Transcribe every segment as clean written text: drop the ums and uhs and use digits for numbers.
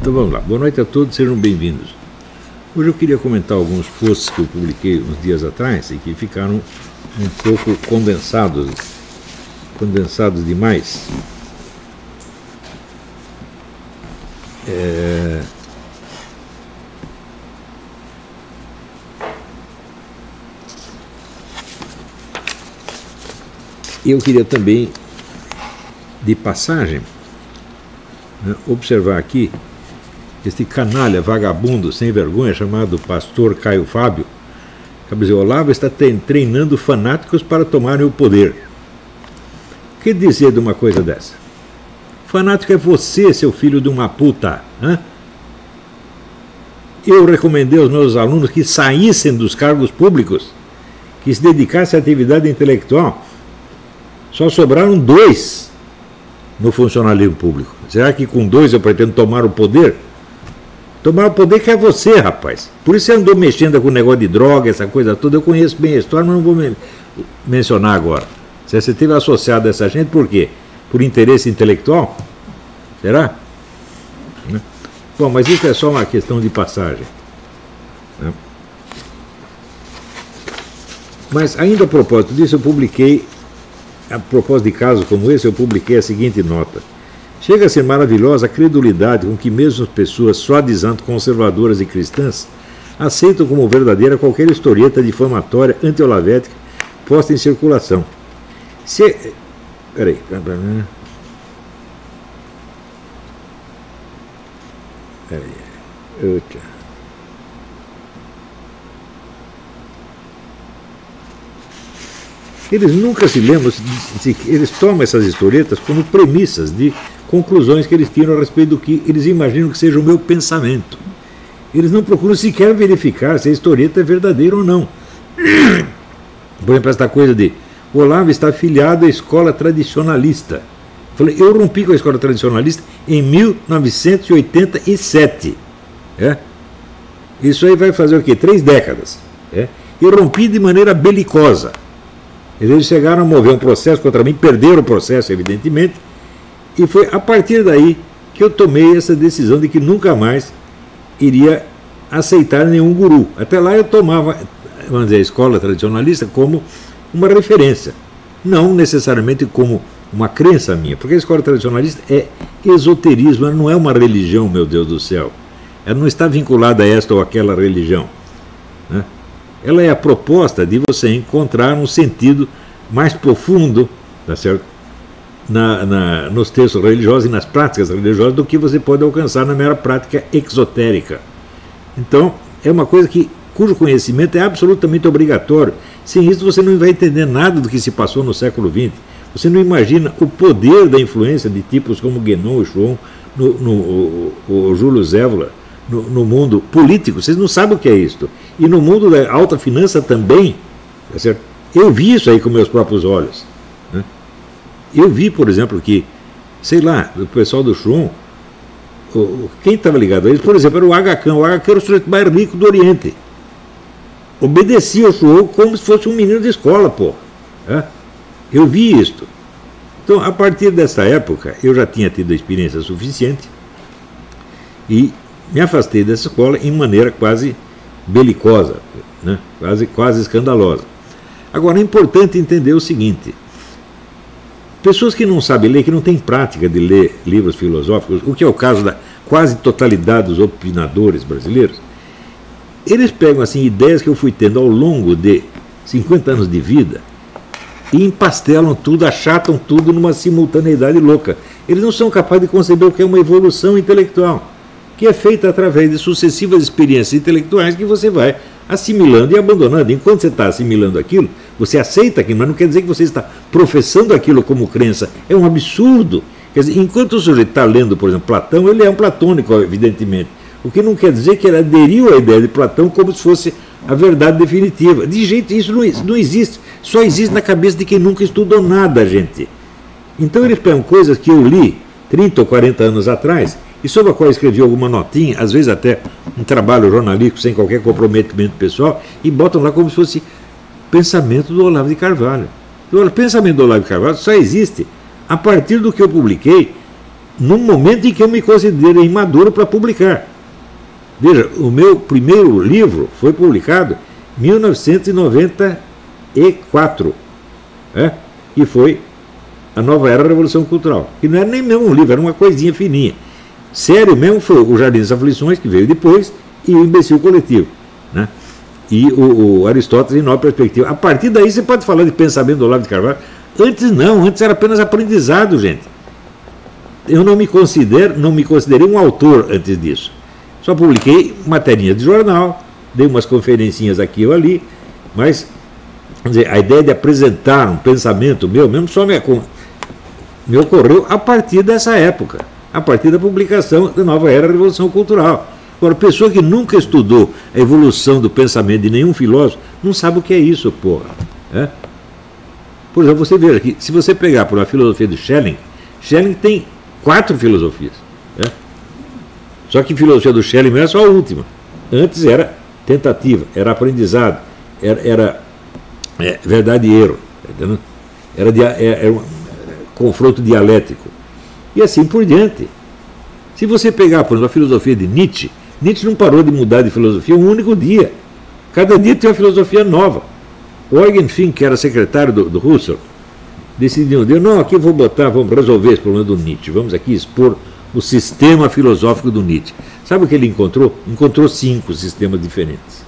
Então vamos lá. Boa noite a todos, sejam bem-vindos. Hoje eu queria comentar alguns posts que eu publiquei uns dias atrás e que ficaram um pouco condensados demais. Eu queria também, de passagem, observar aqui este canalha vagabundo sem vergonha chamado pastor Caio Fábio. Quer dizer, Olavo está treinando fanáticos para tomarem o poder. O que dizer de uma coisa dessa? Fanático é você, seu filho de uma puta. Eu recomendei aos meus alunos que saíssem dos cargos públicos, que se dedicassem à atividade intelectual. Só sobraram 2 no funcionalismo público. Será que com 2 eu pretendo tomar o poder? Tomar o poder que é você, rapaz. Por isso você andou mexendo com o negócio de droga, essa coisa toda. Eu conheço bem a história, mas não vou mencionar agora. Você esteve associado a essa gente por quê? Por interesse intelectual? Será? Bom, mas isso é só uma questão de passagem. Mas ainda a propósito disso, eu publiquei, a propósito de casos como esse, eu publiquei a seguinte nota. Chega a ser maravilhosa a credulidade com que mesmo pessoas suadizantes, conservadoras e cristãs aceitam como verdadeira qualquer historieta difamatória anti-olavética posta em circulação. Peraí. Eles nunca se lembram, eles tomam essas historietas como premissas de conclusões que eles tiram a respeito do que eles imaginam que seja o meu pensamento. Eles não procuram sequer verificar se a historieta é verdadeira ou não. Por exemplo, esta coisa de Olavo está afiliado à escola tradicionalista. Eu rompi com a escola tradicionalista em 1987. Isso aí vai fazer o quê? 3 décadas. Eu rompi de maneira belicosa. Eles chegaram a mover um processo contra mim, perderam o processo, evidentemente, e foi a partir daí que eu tomei essa decisão de que nunca mais iria aceitar nenhum guru. Até lá eu tomava, vamos dizer, a escola tradicionalista como uma referência, não necessariamente como uma crença minha, porque a escola tradicionalista é esoterismo, ela não é uma religião, meu Deus do céu. Ela não está vinculada a esta ou aquela religião. Ela é a proposta de você encontrar um sentido mais profundo, tá certo? Nos textos religiosos e nas práticas religiosas do que você pode alcançar na mera prática exotérica. Então, é uma coisa cujo conhecimento é absolutamente obrigatório. Sem isso, você não vai entender nada do que se passou no século XX. Você não imagina o poder da influência de tipos como Guénon e Schwann, o Júlio Zévola, no mundo político. Vocês não sabem o que é isso. E no mundo da alta finança também. Tá certo? Eu vi isso aí com meus próprios olhos. Eu vi, por exemplo, que, sei lá, o pessoal do Schwann, quem estava ligado a eles, por exemplo, era o Aga Khan. O Aga Khan era o sujeito mais rico do Oriente. Obedecia ao Schwann como se fosse um menino de escola, pô. Eu vi isto. Então, a partir dessa época, eu já tinha tido a experiência suficiente e me afastei dessa escola em maneira quase belicosa, quase escandalosa. Agora, é importante entender o seguinte. Pessoas que não sabem ler, que não têm prática de ler livros filosóficos, o que é o caso da quase totalidade dos opinadores brasileiros, eles pegam assim ideias que eu fui tendo ao longo de 50 anos de vida e empastelam tudo, achatam tudo numa simultaneidade louca. Eles não são capazes de conceber o que é uma evolução intelectual, que é feita através de sucessivas experiências intelectuais que você vai assimilando e abandonando. Enquanto você está assimilando aquilo, você aceita aquilo, mas não quer dizer que você está professando aquilo como crença. É um absurdo. Quer dizer, enquanto o sujeito está lendo, por exemplo, Platão, ele é um platônico, evidentemente. O que não quer dizer que ele aderiu à ideia de Platão como se fosse a verdade definitiva. De jeito, isso não existe. Só existe na cabeça de quem nunca estudou nada, gente. Então eles pegam coisas que eu li 30 ou 40 anos atrás e sobre a qual eu escrevi alguma notinha, às vezes até um trabalho jornalístico sem qualquer comprometimento pessoal, e botam lá como se fosse pensamento do Olavo de Carvalho. O pensamento do Olavo de Carvalho só existe a partir do que eu publiquei num momento em que eu me considerei imaduro para publicar. Veja, o meu primeiro livro foi publicado em 1994, e foi A Nova Era da Revolução Cultural, que não era nem mesmo um livro, era uma coisinha fininha. Sério mesmo foi O Jardim das Aflições, que veio depois, e O Imbecil Coletivo, né? E o Aristóteles em Nova Perspectiva. A partir daí você pode falar de pensamento do Olavo de Carvalho. Antes não, antes era apenas aprendizado, gente. Eu não me considerei um autor antes disso. Só publiquei materinhas de jornal, dei umas conferencinhas aqui ou ali, mas quer dizer, a ideia de apresentar um pensamento meu mesmo só me ocorreu a partir dessa época, a partir da publicação da Nova Era da Revolução Cultural. Agora, pessoa que nunca estudou a evolução do pensamento de nenhum filósofo, não sabe o que é isso, porra. Por exemplo, você veja que, se você pegar por uma filosofia de Schelling tem 4 filosofias. Só que a filosofia do Schelling não é só a última. Antes era tentativa, era aprendizado, era verdade e erro, entendeu? Era um confronto dialético. E assim por diante. Se você pegar, por exemplo, a filosofia de Nietzsche não parou de mudar de filosofia um único dia. Cada dia tem uma filosofia nova. O Eugen Fink, que era secretário do Husserl, decidiu, não, aqui vamos resolver esse problema do Nietzsche, vamos aqui expor o sistema filosófico do Nietzsche. Sabe o que ele encontrou? Encontrou 5 sistemas diferentes.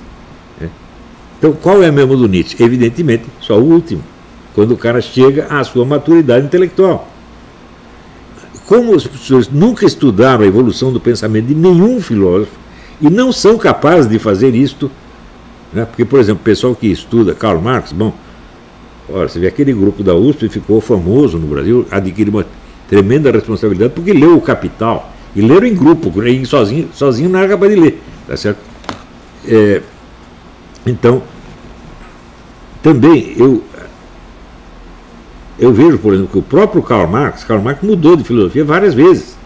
Então, qual é o mesmo do Nietzsche? Evidentemente, só o último, quando o cara chega à sua maturidade intelectual. Como as pessoas nunca estudaram a evolução do pensamento de nenhum filósofo e não são capazes de fazer isto, porque, por exemplo, o pessoal que estuda Karl Marx, olha, você vê aquele grupo da USP ficou famoso no Brasil, adquiriu uma tremenda responsabilidade porque leu o Capital, e leram em grupo, sozinho não era capaz de ler, tá certo? Então, também eu vejo, por exemplo, que o próprio Karl Marx mudou de filosofia várias vezes.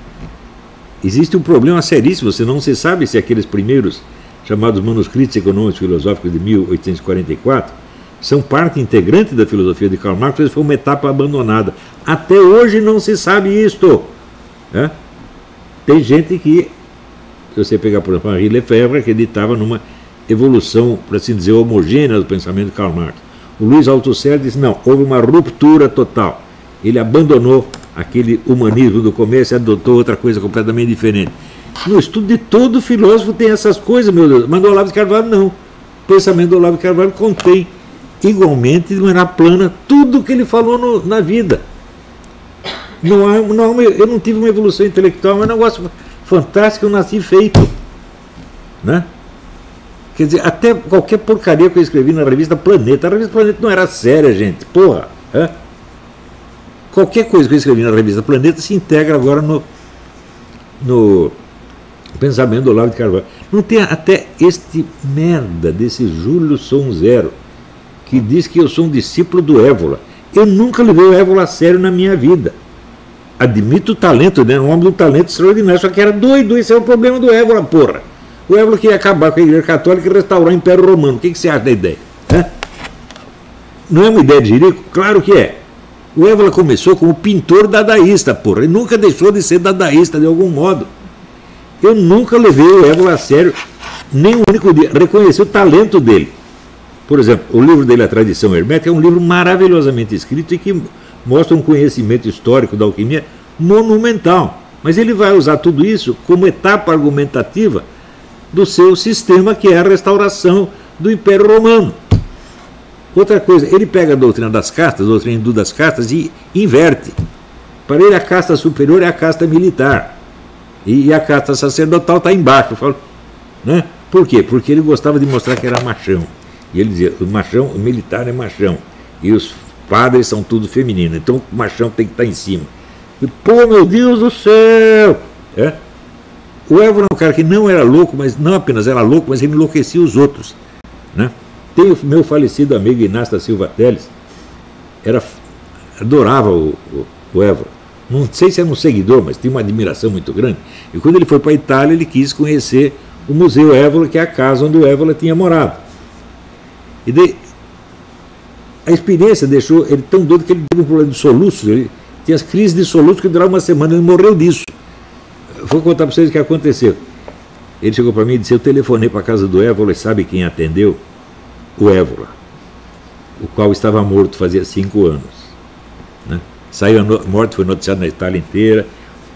Existe um problema seríssimo, você não se sabe se aqueles primeiros chamados manuscritos econômicos filosóficos de 1844 são parte integrante da filosofia de Karl Marx, ou foi uma etapa abandonada. Até hoje não se sabe isto. Tem gente que, se você pegar, por exemplo, Henri Lefebvre, acreditava numa evolução, por assim dizer, homogênea do pensamento de Karl Marx. O Luiz Althusser disse, não, houve uma ruptura total. Ele abandonou aquele humanismo do começo e adotou outra coisa completamente diferente. No estudo de todo filósofo tem essas coisas, meu Deus, mas do Olavo de Carvalho não. O pensamento do Olavo de Carvalho contém igualmente, de maneira plana, tudo o que ele falou na vida. Eu não tive uma evolução intelectual, mas é um negócio fantástico, eu nasci feito. Quer dizer, até qualquer porcaria que eu escrevi na revista Planeta, a revista Planeta não era séria, gente, porra. Qualquer coisa que eu escrevi na revista Planeta se integra agora no pensamento do Olavo de Carvalho. Não tem até este merda desse Júlio Sonzero, que diz que eu sou um discípulo do Évola. Eu nunca levei o Évola a sério na minha vida. Admito o talento, um homem de um talento extraordinário, só que era doido, esse é o problema do Évola, porra. O Évola queria acabar com a Igreja Católica e restaurar o Império Romano. O que você acha da ideia? Não é uma ideia de jirico? Claro que é. O Évola começou como pintor dadaísta, porra. Ele nunca deixou de ser dadaísta de algum modo. Eu nunca levei o Évola a sério, nem um único dia. Reconheci o talento dele. Por exemplo, o livro dele, A Tradição Hermética, é um livro maravilhosamente escrito e que mostra um conhecimento histórico da alquimia monumental. Mas ele vai usar tudo isso como etapa argumentativa do seu sistema, que é a restauração do Império Romano. Outra coisa, ele pega a doutrina das castas, a doutrina hindu das castas, e inverte. Para ele, a casta superior é a casta militar. E a casta sacerdotal está embaixo. Por quê? Porque ele gostava de mostrar que era machão. E ele dizia, o militar é machão. E os padres são tudo feminino. Então o machão tem que estar em cima. E, pô, meu Deus do céu! O Évola é um cara que não era louco, mas não apenas era louco, mas ele enlouquecia os outros. Tem o meu falecido amigo Inácio da Silva Teles, adorava o Évola. Não sei se era um seguidor, mas tinha uma admiração muito grande. E quando ele foi para a Itália, ele quis conhecer o Museu Évola, que é a casa onde o Évola tinha morado. E daí, a experiência deixou ele tão doido que ele teve um problema de soluços. Ele Tinha as crises de soluço que duravam uma semana, ele morreu disso. Vou contar para vocês o que aconteceu. Ele chegou para mim e disse: eu telefonei para a casa do Évola e sabe quem atendeu? O Évola, o qual estava morto fazia 5 anos. Né? Saiu a morte, foi noticiado na Itália inteira,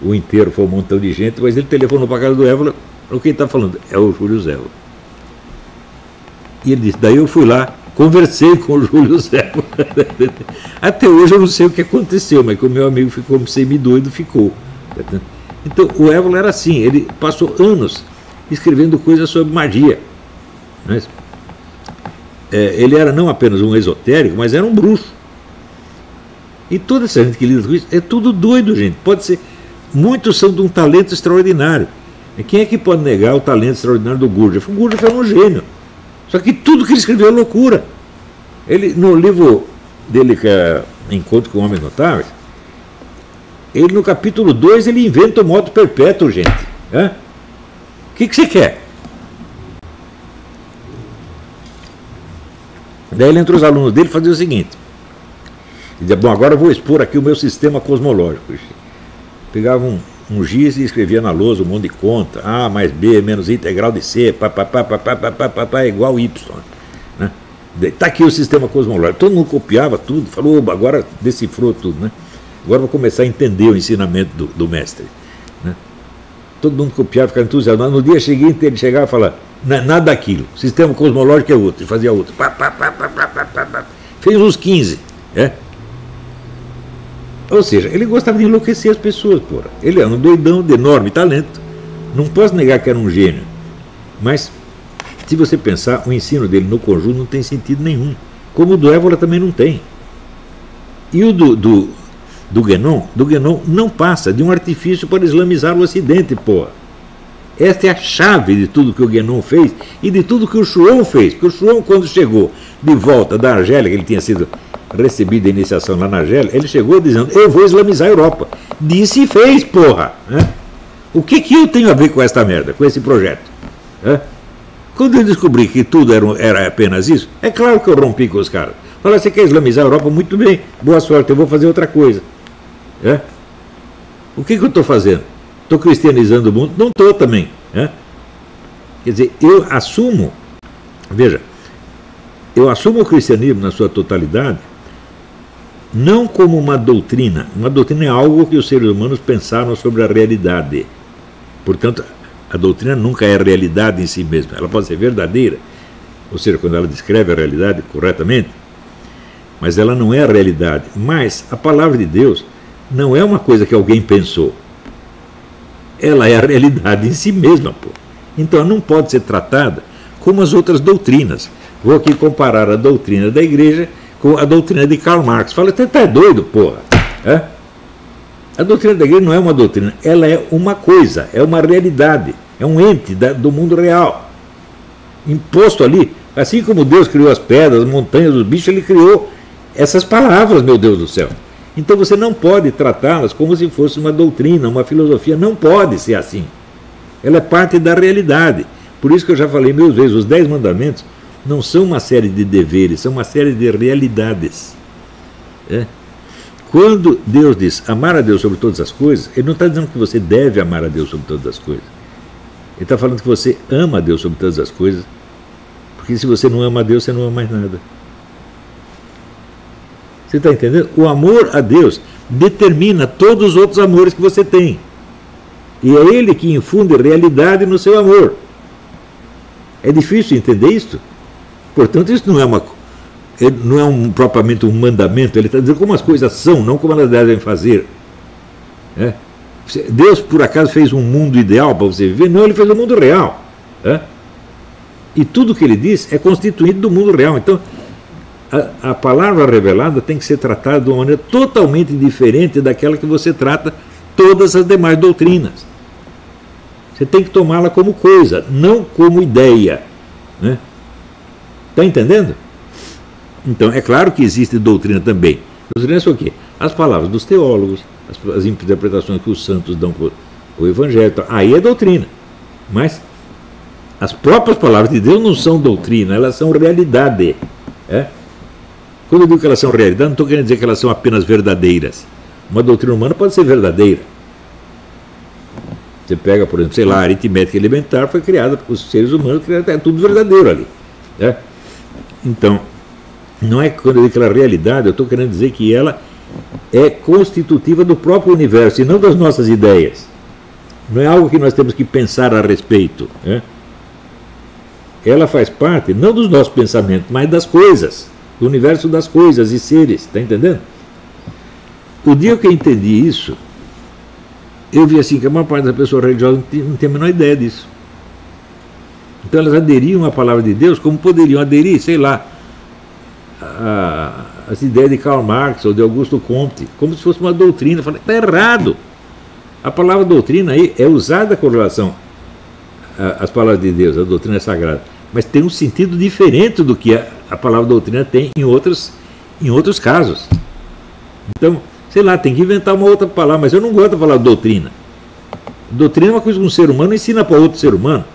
o inteiro foi um montão de gente, mas ele telefonou para a casa do Évola. O que ele está falando? É o Júlio Zévola. E ele disse: daí eu fui lá, conversei com o Júlio Zévola. Até hoje eu não sei o que aconteceu, mas que o meu amigo ficou semi-doido, ficou. Então o Évola era assim, ele passou anos escrevendo coisas sobre magia. Né? Ele era não apenas um esotérico, mas era um bruxo. E toda essa gente que lida com isso é tudo doido, gente. Pode ser. Muitos são de um talento extraordinário. E quem é que pode negar o talento extraordinário do Gurdjieff? O Gurdjieff era um gênio. Só que tudo que ele escreveu é loucura. Ele, no livro dele, que é Encontro com Homens Notáveis, ele no capítulo 2 ele inventa o modo perpétuo, gente. O que você quer? Daí ele, entre os alunos dele, fazia o seguinte: dizia, bom, agora eu vou expor aqui o meu sistema cosmológico. Pegava um giz e escrevia na lousa um monte de conta, A mais B menos integral de C, é igual Y. Né? Está aqui o sistema cosmológico. Todo mundo copiava tudo, falou, agora decifrou tudo. Né? Agora vou começar a entender o ensinamento do mestre. Né? Todo mundo copiava, ficava entusiasmado. No dia seguinte ele chegava e falava: nada daquilo, o sistema cosmológico é outro. Ele fazia outro. Fez uns 15. Ou seja, ele gostava de enlouquecer as pessoas, porra. Ele era um doidão de enorme talento. Não posso negar que era um gênio. Mas, se você pensar, o ensino dele no conjunto não tem sentido nenhum. Como o do Évola também não tem. E o do Guénon não passa de um artifício para islamizar o Ocidente, porra. Esta é a chave de tudo que o Guénon fez e de tudo que o Schwann fez. Porque o Schwann, quando chegou de volta da Argélia, que ele tinha sido recebido a iniciação lá na Argélia, ele chegou dizendo: eu vou islamizar a Europa. Disse e fez, porra. O que eu tenho a ver com esta merda, com esse projeto? Quando eu descobri que tudo era apenas isso, é claro que eu rompi com os caras. Falaram: você quer islamizar a Europa? Muito bem, boa sorte, eu vou fazer outra coisa. O que eu estou fazendo? Estou cristianizando o mundo? Não estou também. Quer dizer, eu assumo, veja, eu assumo o cristianismo na sua totalidade não como uma doutrina. Uma doutrina é algo que os seres humanos pensaram sobre a realidade. Portanto, a doutrina nunca é realidade em si mesma. Ela pode ser verdadeira, ou seja, quando ela descreve a realidade corretamente, mas ela não é a realidade. Mas a palavra de Deus não é uma coisa que alguém pensou. Ela é a realidade em si mesma, pô. Então ela não pode ser tratada como as outras doutrinas. Vou aqui comparar a doutrina da igreja com a doutrina de Karl Marx. Fala: você tá doido, porra. A doutrina da igreja não é uma doutrina, ela é uma coisa, é uma realidade, é um ente do mundo real. Imposto ali, assim como Deus criou as pedras, as montanhas, os bichos, ele criou essas palavras, meu Deus do céu. Então você não pode tratá-las como se fosse uma doutrina, uma filosofia. Não pode ser assim. Ela é parte da realidade. Por isso que eu já falei 1000 vezes, os 10 mandamentos não são uma série de deveres, são uma série de realidades. Quando Deus diz amar a Deus sobre todas as coisas, ele não está dizendo que você deve amar a Deus sobre todas as coisas. Ele está falando que você ama a Deus sobre todas as coisas, porque se você não ama a Deus, você não ama mais nada. Você está entendendo? O amor a Deus determina todos os outros amores que você tem. E é Ele que infunde realidade no seu amor. É difícil entender isso? Portanto, isso não é propriamente um mandamento. Ele está dizendo como as coisas são, não como elas devem fazer. Deus, por acaso, fez um mundo ideal para você viver? Não, Ele fez um mundo real. E tudo que Ele diz é constituído do mundo real. Então, a palavra revelada tem que ser tratada de uma maneira totalmente diferente daquela que você trata todas as demais doutrinas. Você tem que tomá-la como coisa, não como ideia. Está entendendo? Então, é claro que existe doutrina também. Doutrina é o quê? As palavras dos teólogos, as interpretações que os santos dão para o Evangelho. Aí é doutrina. Mas as próprias palavras de Deus não são doutrina, elas são realidade. Quando eu digo que elas são realidade, não estou querendo dizer que elas são apenas verdadeiras. Uma doutrina humana pode ser verdadeira. Você pega, por exemplo, sei lá, a aritmética elementar foi criada por seres humanos, é tudo verdadeiro ali. Né? Então, não é quando eu digo aquela realidade, eu estou querendo dizer que ela é constitutiva do próprio universo e não das nossas ideias. Não é algo que nós temos que pensar a respeito. Né? Ela faz parte, não dos nossos pensamentos, mas das coisas, do universo das coisas e seres, está entendendo? O dia que eu entendi isso, eu vi assim que a maior parte das pessoas religiosas não tem a menor ideia disso. Então elas aderiam à palavra de Deus como poderiam aderir, sei lá, as ideias de Karl Marx ou de Augusto Comte, como se fosse uma doutrina. Eu falei, está errado. A palavra doutrina aí é usada com relação às palavras de Deus, a doutrina sagrada, mas tem um sentido diferente do que a palavra doutrina tem em outros casos. Então, sei lá, tem que inventar uma outra palavra, mas eu não gosto da palavra doutrina. Doutrina é uma coisa que um ser humano ensina para outro ser humano.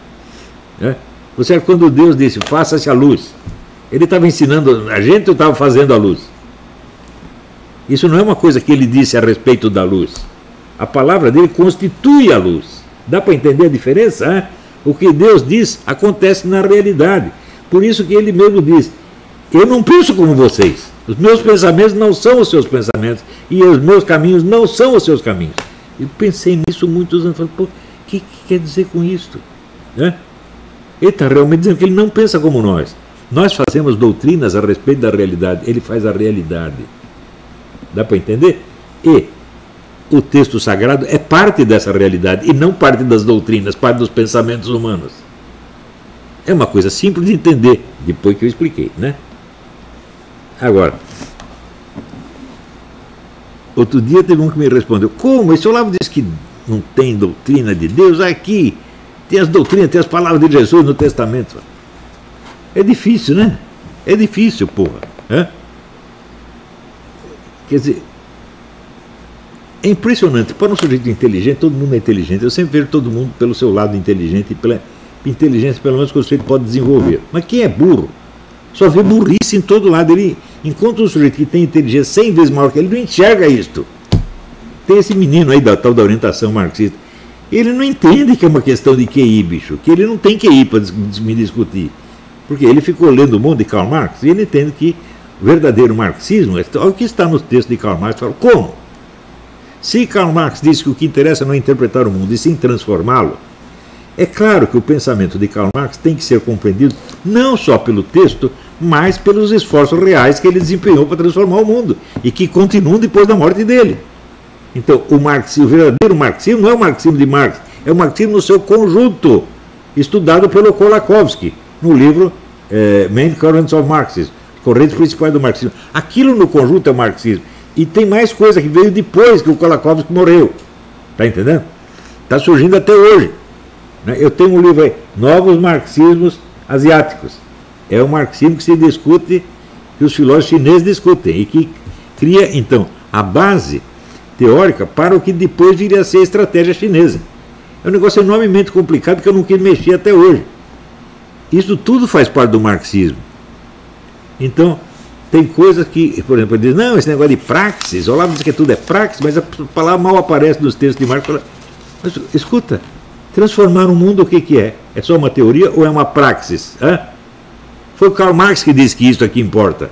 Né? Você, quando Deus disse, faça-se a luz, ele estava ensinando a gente ou estava fazendo a luz? Isso não é uma coisa que ele disse a respeito da luz. A palavra dele constitui a luz. Dá para entender a diferença? Hein? O que Deus diz acontece na realidade. Por isso que ele mesmo diz, eu não penso como vocês. Os meus pensamentos não são os seus pensamentos. E os meus caminhos não são os seus caminhos. Eu pensei nisso muitos anos. Falei, pô, o que quer dizer com isso? Né? Ele está realmente dizendo que ele não pensa como nós. Nós fazemos doutrinas a respeito da realidade. Ele faz a realidade. Dá para entender? E o texto sagrado é parte dessa realidade e não parte das doutrinas, parte dos pensamentos humanos. É uma coisa simples de entender, depois que eu expliquei, né? Agora, outro dia teve um que me respondeu, como? Esse Olavo diz que não tem doutrina de Deus? Aqui tem as doutrinas, tem as palavras de Jesus no Testamento. É difícil, né? É difícil, porra. É? Quer dizer, é impressionante. Para um sujeito inteligente, todo mundo é inteligente. Eu sempre vejo todo mundo pelo seu lado inteligente e pela inteligência, pelo menos, que o sujeito pode desenvolver. Mas quem é burro, só vê burrice em todo lado. Ele encontra um sujeito que tem inteligência 100 vezes maior que ele, não enxerga isto. Tem esse menino aí da tal da orientação marxista. Ele não entende que é uma questão de QI, bicho. Que ele não tem QI para me discutir. Porque ele ficou lendo um monte de Karl Marx e ele entende que o verdadeiro marxismo, olha o que está no texto de Karl Marx, fala, como? Se Karl Marx diz que o que interessa não é interpretar o mundo e sim transformá-lo, é claro que o pensamento de Karl Marx tem que ser compreendido não só pelo texto, mas pelos esforços reais que ele desempenhou para transformar o mundo e que continuam depois da morte dele. Então, o verdadeiro marxismo não é o marxismo de Marx, é o marxismo no seu conjunto, estudado pelo Kolakowski, no livro Main Currents of Marxism, correntes principais do marxismo. Aquilo no conjunto é o marxismo. E tem mais coisa que veio depois que o Kolakowski morreu. Está entendendo? Está surgindo até hoje. Né? Eu tenho um livro aí, Novos Marxismos Asiáticos. É o marxismo que se discute, que os filósofos chineses discutem, e que cria, então, a base teórica para o que depois viria a ser a estratégia chinesa. É um negócio enormemente complicado que eu não quis mexer até hoje. Isso tudo faz parte do marxismo. Então, tem coisas que, por exemplo, ele diz, não, esse negócio de praxis, o Olavo diz que tudo é praxis, mas a palavra mal aparece nos textos de Marx. Mas, escuta, transformar o mundo o que é? É só uma teoria ou é uma praxis? Hã? Foi o Karl Marx que disse que isso aqui importa.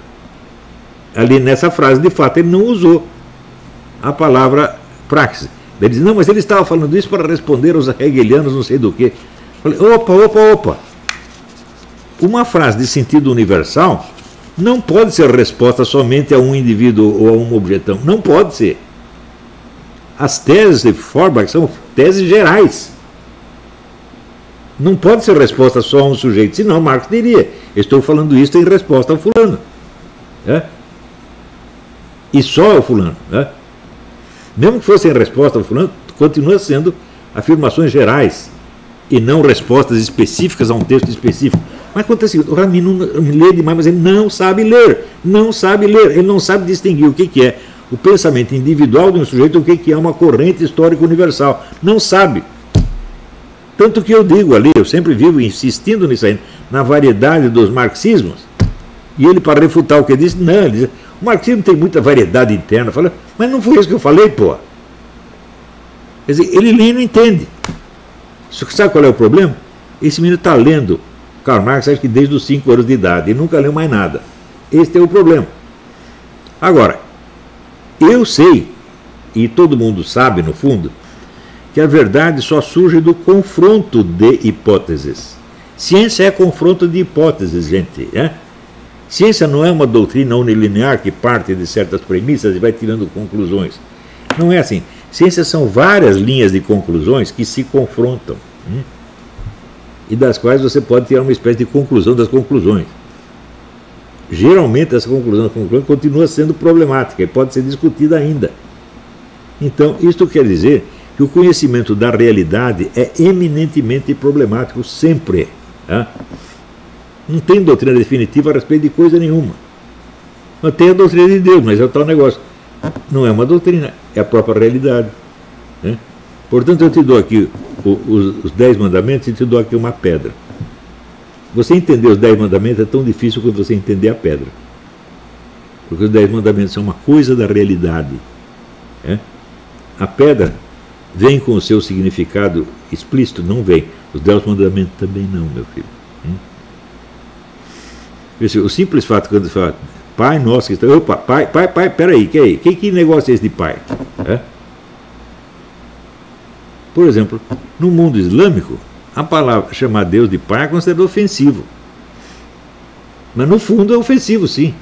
Ali nessa frase, de fato, ele não usou a palavra praxis. Ele diz, não, mas ele estava falando isso para responder aos hegelianos, não sei do que. Falei, opa. Uma frase de sentido universal não pode ser resposta somente a um indivíduo ou a uma objeção. Não pode ser. As teses de Feuerbach são teses gerais. Não pode ser resposta só a um sujeito, senão Marx diria, estou falando isso em resposta ao fulano. É? E só ao fulano. É? Mesmo que fosse em resposta ao fulano, continua sendo afirmações gerais e não respostas específicas a um texto específico. Mas acontece o Ramin lê demais, mas ele não sabe ler. Ele não sabe distinguir o que é o pensamento individual de um sujeito, o que é uma corrente histórica universal. Não sabe. Tanto que eu digo ali, eu sempre vivo insistindo nisso aí, na variedade dos marxismos, e ele, para refutar o que disse, não, ele diz, O marxismo tem muita variedade interna. Fala, mas não foi isso que eu falei, pô. Quer dizer, ele nem não entende. Sabe qual é o problema? Esse menino está lendo Karl Marx, acho que desde os 5 anos de idade, e nunca leu mais nada. Esse é o problema. Agora, eu sei, e todo mundo sabe, no fundo, que a verdade só surge do confronto de hipóteses. Ciência é confronto de hipóteses, gente. Ciência não é uma doutrina unilinear que parte de certas premissas e vai tirando conclusões. Não é assim. Ciência são várias linhas de conclusões que se confrontam. E das quais você pode tirar uma espécie de conclusão das conclusões. Geralmente essa conclusão das conclusões continua sendo problemática e pode ser discutida ainda. Então, isto quer dizer que o conhecimento da realidade é eminentemente problemático sempre. Não tem doutrina definitiva a respeito de coisa nenhuma. Não tem a doutrina de Deus, mas é o tal negócio. Não é uma doutrina, é a própria realidade. Portanto, eu te dou aqui os 10 mandamentos e te dou aqui uma pedra. Você entender os 10 mandamentos é tão difícil quanto você entender a pedra. Porque os 10 mandamentos são uma coisa da realidade. A pedra vem com o seu significado explícito? Não vem. Os 10 mandamentos também não, meu filho. O simples fato quando você fala, Pai nosso que está... Opa, pai, peraí, que negócio é esse de pai? Por exemplo, no mundo islâmico, a palavra chamar Deus de pai é considerado ofensivo. Mas no fundo é ofensivo, sim.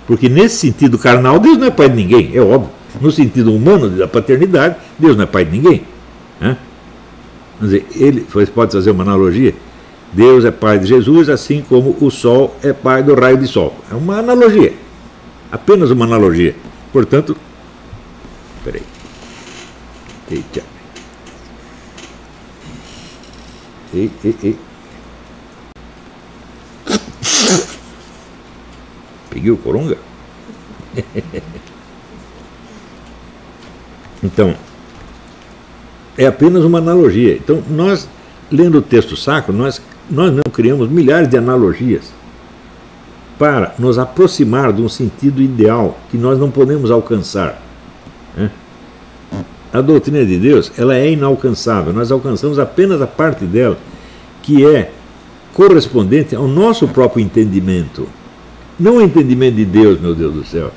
Porque nesse sentido carnal, Deus não é pai de ninguém, é óbvio. No sentido humano da paternidade, Deus não é pai de ninguém. Quer dizer, ele pode fazer uma analogia. Deus é pai de Jesus, assim como o sol é pai do raio de sol. É uma analogia. Apenas uma analogia. Portanto, peraí. Eita. Peguei o coronga? Então, é apenas uma analogia. Então, nós, lendo o texto sacro, nós não criamos milhares de analogias para nos aproximar de um sentido ideal que nós não podemos alcançar. A doutrina de Deus, ela é inalcançável. Nós alcançamos apenas a parte dela que é correspondente ao nosso próprio entendimento. Não o entendimento de Deus, meu Deus do céu.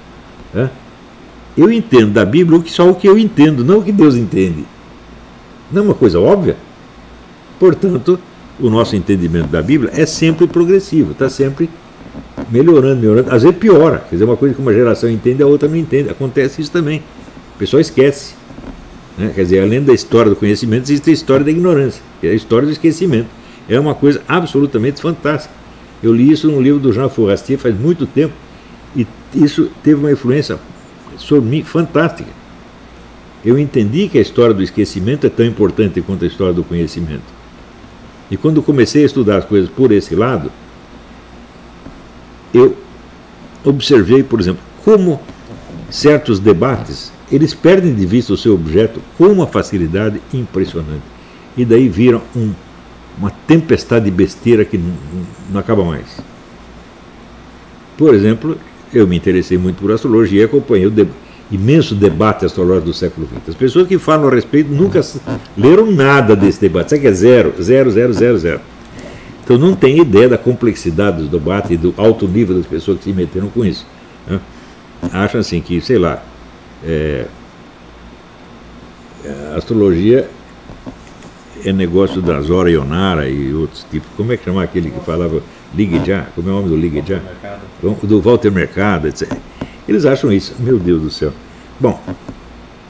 Eu entendo da Bíblia só o que eu entendo, não o que Deus entende. Não é uma coisa óbvia? Portanto, o nosso entendimento da Bíblia é sempre progressivo, está sempre melhorando. Às vezes piora. Quer dizer, uma coisa que uma geração entende, a outra não entende. Acontece isso também. O pessoal esquece. Quer dizer, além da história do conhecimento, existe a história da ignorância, que é a história do esquecimento. É uma coisa absolutamente fantástica. Eu li isso num livro do Jean Fourastier faz muito tempo, e isso teve uma influência sobre mim fantástica. Eu entendi que a história do esquecimento é tão importante quanto a história do conhecimento. E quando comecei a estudar as coisas por esse lado, eu observei, por exemplo, como certos debates eles perdem de vista o seu objeto com uma facilidade impressionante. E daí viram uma tempestade de besteira que não acaba mais. Por exemplo, eu me interessei muito por astrologia e acompanhei o imenso debate astrológico do século XX. As pessoas que falam a respeito nunca leram nada desse debate. Sabe que é zero. Então não tem ideia da complexidade do debate e do alto nível das pessoas que se meteram com isso. Acham assim que, sei lá, a astrologia é negócio da Zora Ionara e outros tipos. Como é que chama aquele que falava Ligue Já? Como é o nome do Ligue Já? Do Walter Mercado, etc. Eles acham isso. Meu Deus do céu. Bom,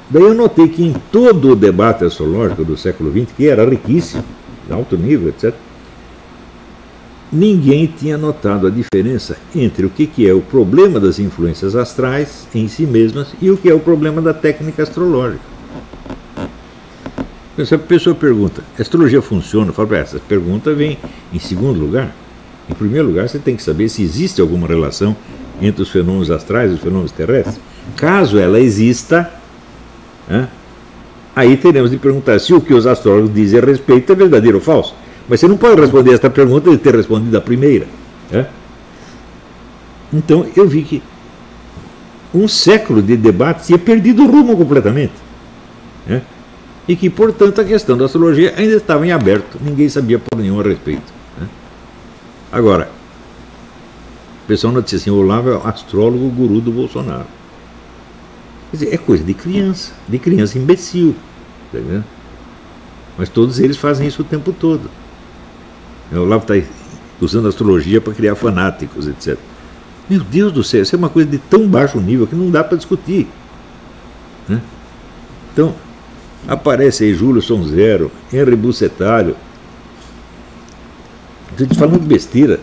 daí eu notei que em todo o debate astrológico do século XX, que era riquíssimo, de alto nível, etc., ninguém tinha notado a diferença entre o que é o problema das influências astrais em si mesmas e o que é o problema da técnica astrológica. Essa pessoa pergunta, a astrologia funciona? Eu falo para essa pergunta vem em segundo lugar. Em primeiro lugar, você tem que saber se existe alguma relação entre os fenômenos astrais e os fenômenos terrestres. Caso ela exista, aí teremos de perguntar se o que os astrólogos dizem a respeito é verdadeiro ou falso. Mas você não pode responder esta pergunta e ter respondido a primeira. Então eu vi que um século de debate tinha perdido o rumo completamente. Né? E que, portanto, a questão da astrologia ainda estava em aberto, ninguém sabia por nenhum a respeito. Né? Agora, o pessoal noticia assim, o Olavo é o astrólogo guru do Bolsonaro. Quer dizer, é coisa de criança imbecil. Tá vendo? Mas todos eles fazem isso o tempo todo. O Olavo está usando a astrologia para criar fanáticos, etc. Meu Deus do céu, isso é uma coisa de tão baixo nível que não dá para discutir. Né? Então, aparece aí Júlio Sonzero, Henri Bucetalho, gente falando besteira,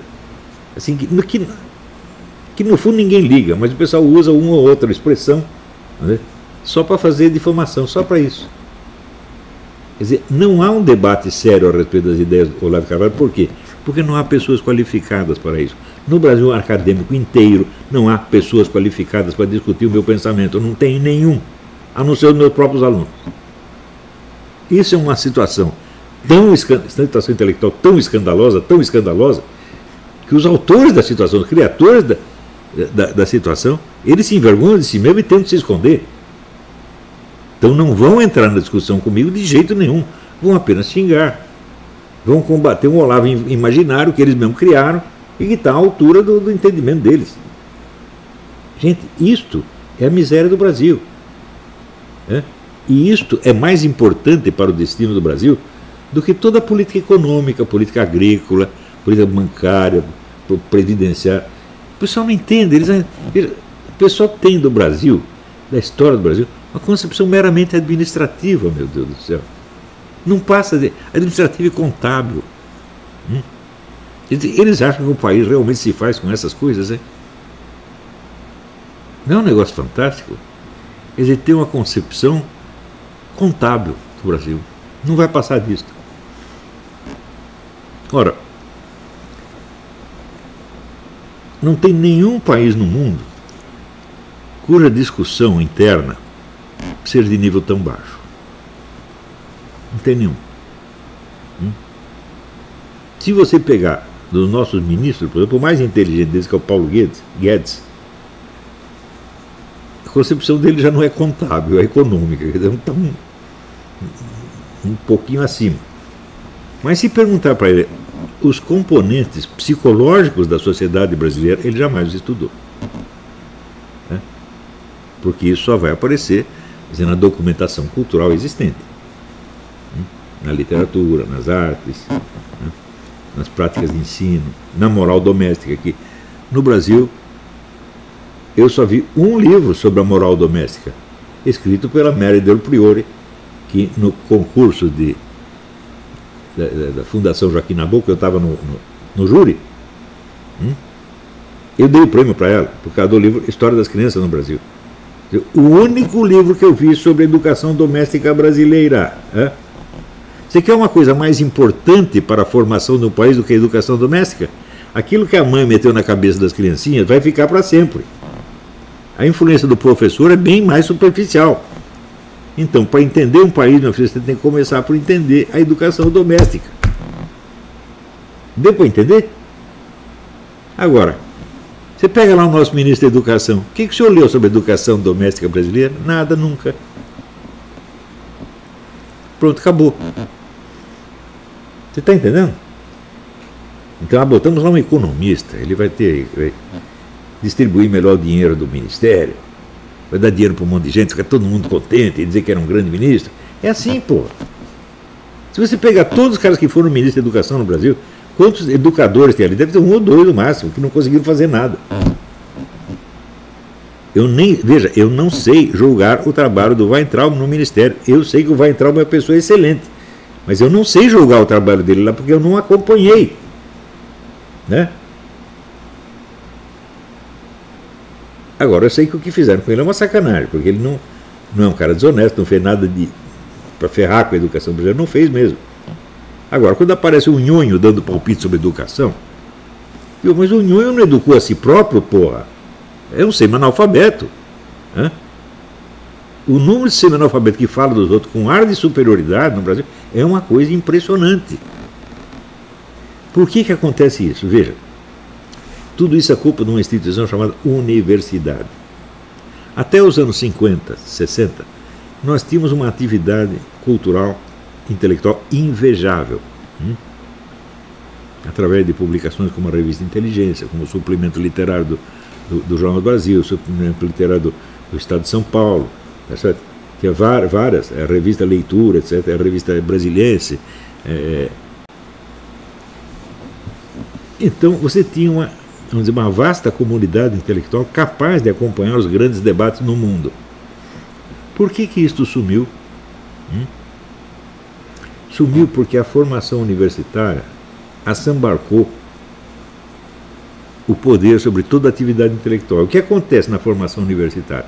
assim, que no fundo ninguém liga, mas o pessoal usa uma ou outra expressão, né, só para fazer difamação, só para isso. Quer dizer, não há um debate sério a respeito das ideias do Olavo de Carvalho. Por quê? Porque não há pessoas qualificadas para isso. No Brasil acadêmico inteiro, não há pessoas qualificadas para discutir o meu pensamento. Eu não tenho nenhum, a não ser os meus próprios alunos. Isso é uma situação situação intelectual tão escandalosa, que os autores da situação, os criadores da situação, eles se envergonham de si mesmo e tentam se esconder. Então não vão entrar na discussão comigo de jeito nenhum, vão apenas xingar, vão combater um Olavo imaginário que eles mesmos criaram e que está à altura do entendimento deles. Gente, isto é a miséria do Brasil. Né? E isto é mais importante para o destino do Brasil do que toda a política econômica, política agrícola, política bancária, previdenciária. O pessoal não entende. O pessoal tem do Brasil, da história do Brasil, uma concepção meramente administrativa, meu Deus do céu. Não passa de administrativa e contábil. Eles acham que o país realmente se faz com essas coisas, hein? Não é um negócio fantástico? Quer dizer, tem uma concepção contábil do Brasil. Não vai passar disso. Ora, não tem nenhum país no mundo cuja discussão interna seja de nível tão baixo. Não tem nenhum. Se você pegar dos nossos ministros, por exemplo, o mais inteligente deles, que é o Paulo Guedes, a concepção dele já não é contábil, é econômica, então um pouquinho acima. Mas se perguntar para ele os componentes psicológicos da sociedade brasileira, ele jamais os estudou. Né? Porque isso só vai aparecer na documentação cultural existente. Na literatura, nas artes, né? Nas práticas de ensino, na moral doméstica. Que no Brasil, eu só vi um livro sobre a moral doméstica, escrito pela Mary Del Priore, que no concurso da Fundação Joaquim Nabuco, eu estava no júri, eu dei o prêmio para ela, por causa do livro História das Crianças no Brasil. O único livro que eu vi sobre a educação doméstica brasileira. Você quer uma coisa mais importante para a formação do país do que a educação doméstica? Aquilo que a mãe meteu na cabeça das criancinhas vai ficar para sempre. A influência do professor é bem mais superficial. Então, para entender um país, meu filho, você tem que começar por entender a educação doméstica. Deu para entender? Agora, você pega lá o nosso ministro da Educação. O que o senhor leu sobre a educação doméstica brasileira? Nada, nunca. Pronto, acabou. Você está entendendo? Então, botamos lá um economista, ele vai distribuir melhor o dinheiro do ministério, vai dar dinheiro para um monte de gente, ficar todo mundo contente e dizer que era um grande ministro. É assim, pô. Se você pegar todos os caras que foram ministros da Educação no Brasil, quantos educadores tem ali? Deve ter um ou dois no máximo, que não conseguiram fazer nada. Veja, eu não sei julgar o trabalho do Weintraub no Ministério. Eu sei que o Weintraub é uma pessoa excelente, mas eu não sei julgar o trabalho dele lá porque eu não acompanhei. Né? Agora, eu sei que o que fizeram com ele é uma sacanagem, porque ele não é um cara desonesto, não fez nada para ferrar com a educação brasileira, não fez mesmo. Agora, quando aparece um nhonho dando palpite sobre educação, mas o nhonho não educou a si próprio, porra. É um semi-analfabeto. O número de semi-analfabetos que fala dos outros com ar de superioridade no Brasil é uma coisa impressionante. Por que acontece isso? Veja, tudo isso é culpa de uma instituição chamada universidade. Até os anos 50, 60, nós tínhamos uma atividade cultural, intelectual invejável. Através de publicações como a Revista Inteligência, como o Suplemento Literário do Jornal do Brasil, o Suplemento Literário do Estado de São Paulo, tá certo? Que é várias, a Revista Leitura, etc., a Revista Brasiliense. Então você tinha uma vasta comunidade intelectual capaz de acompanhar os grandes debates no mundo. Por que isto sumiu? Sumiu porque a formação universitária assambarcou o poder sobre toda a atividade intelectual. O que acontece na formação universitária?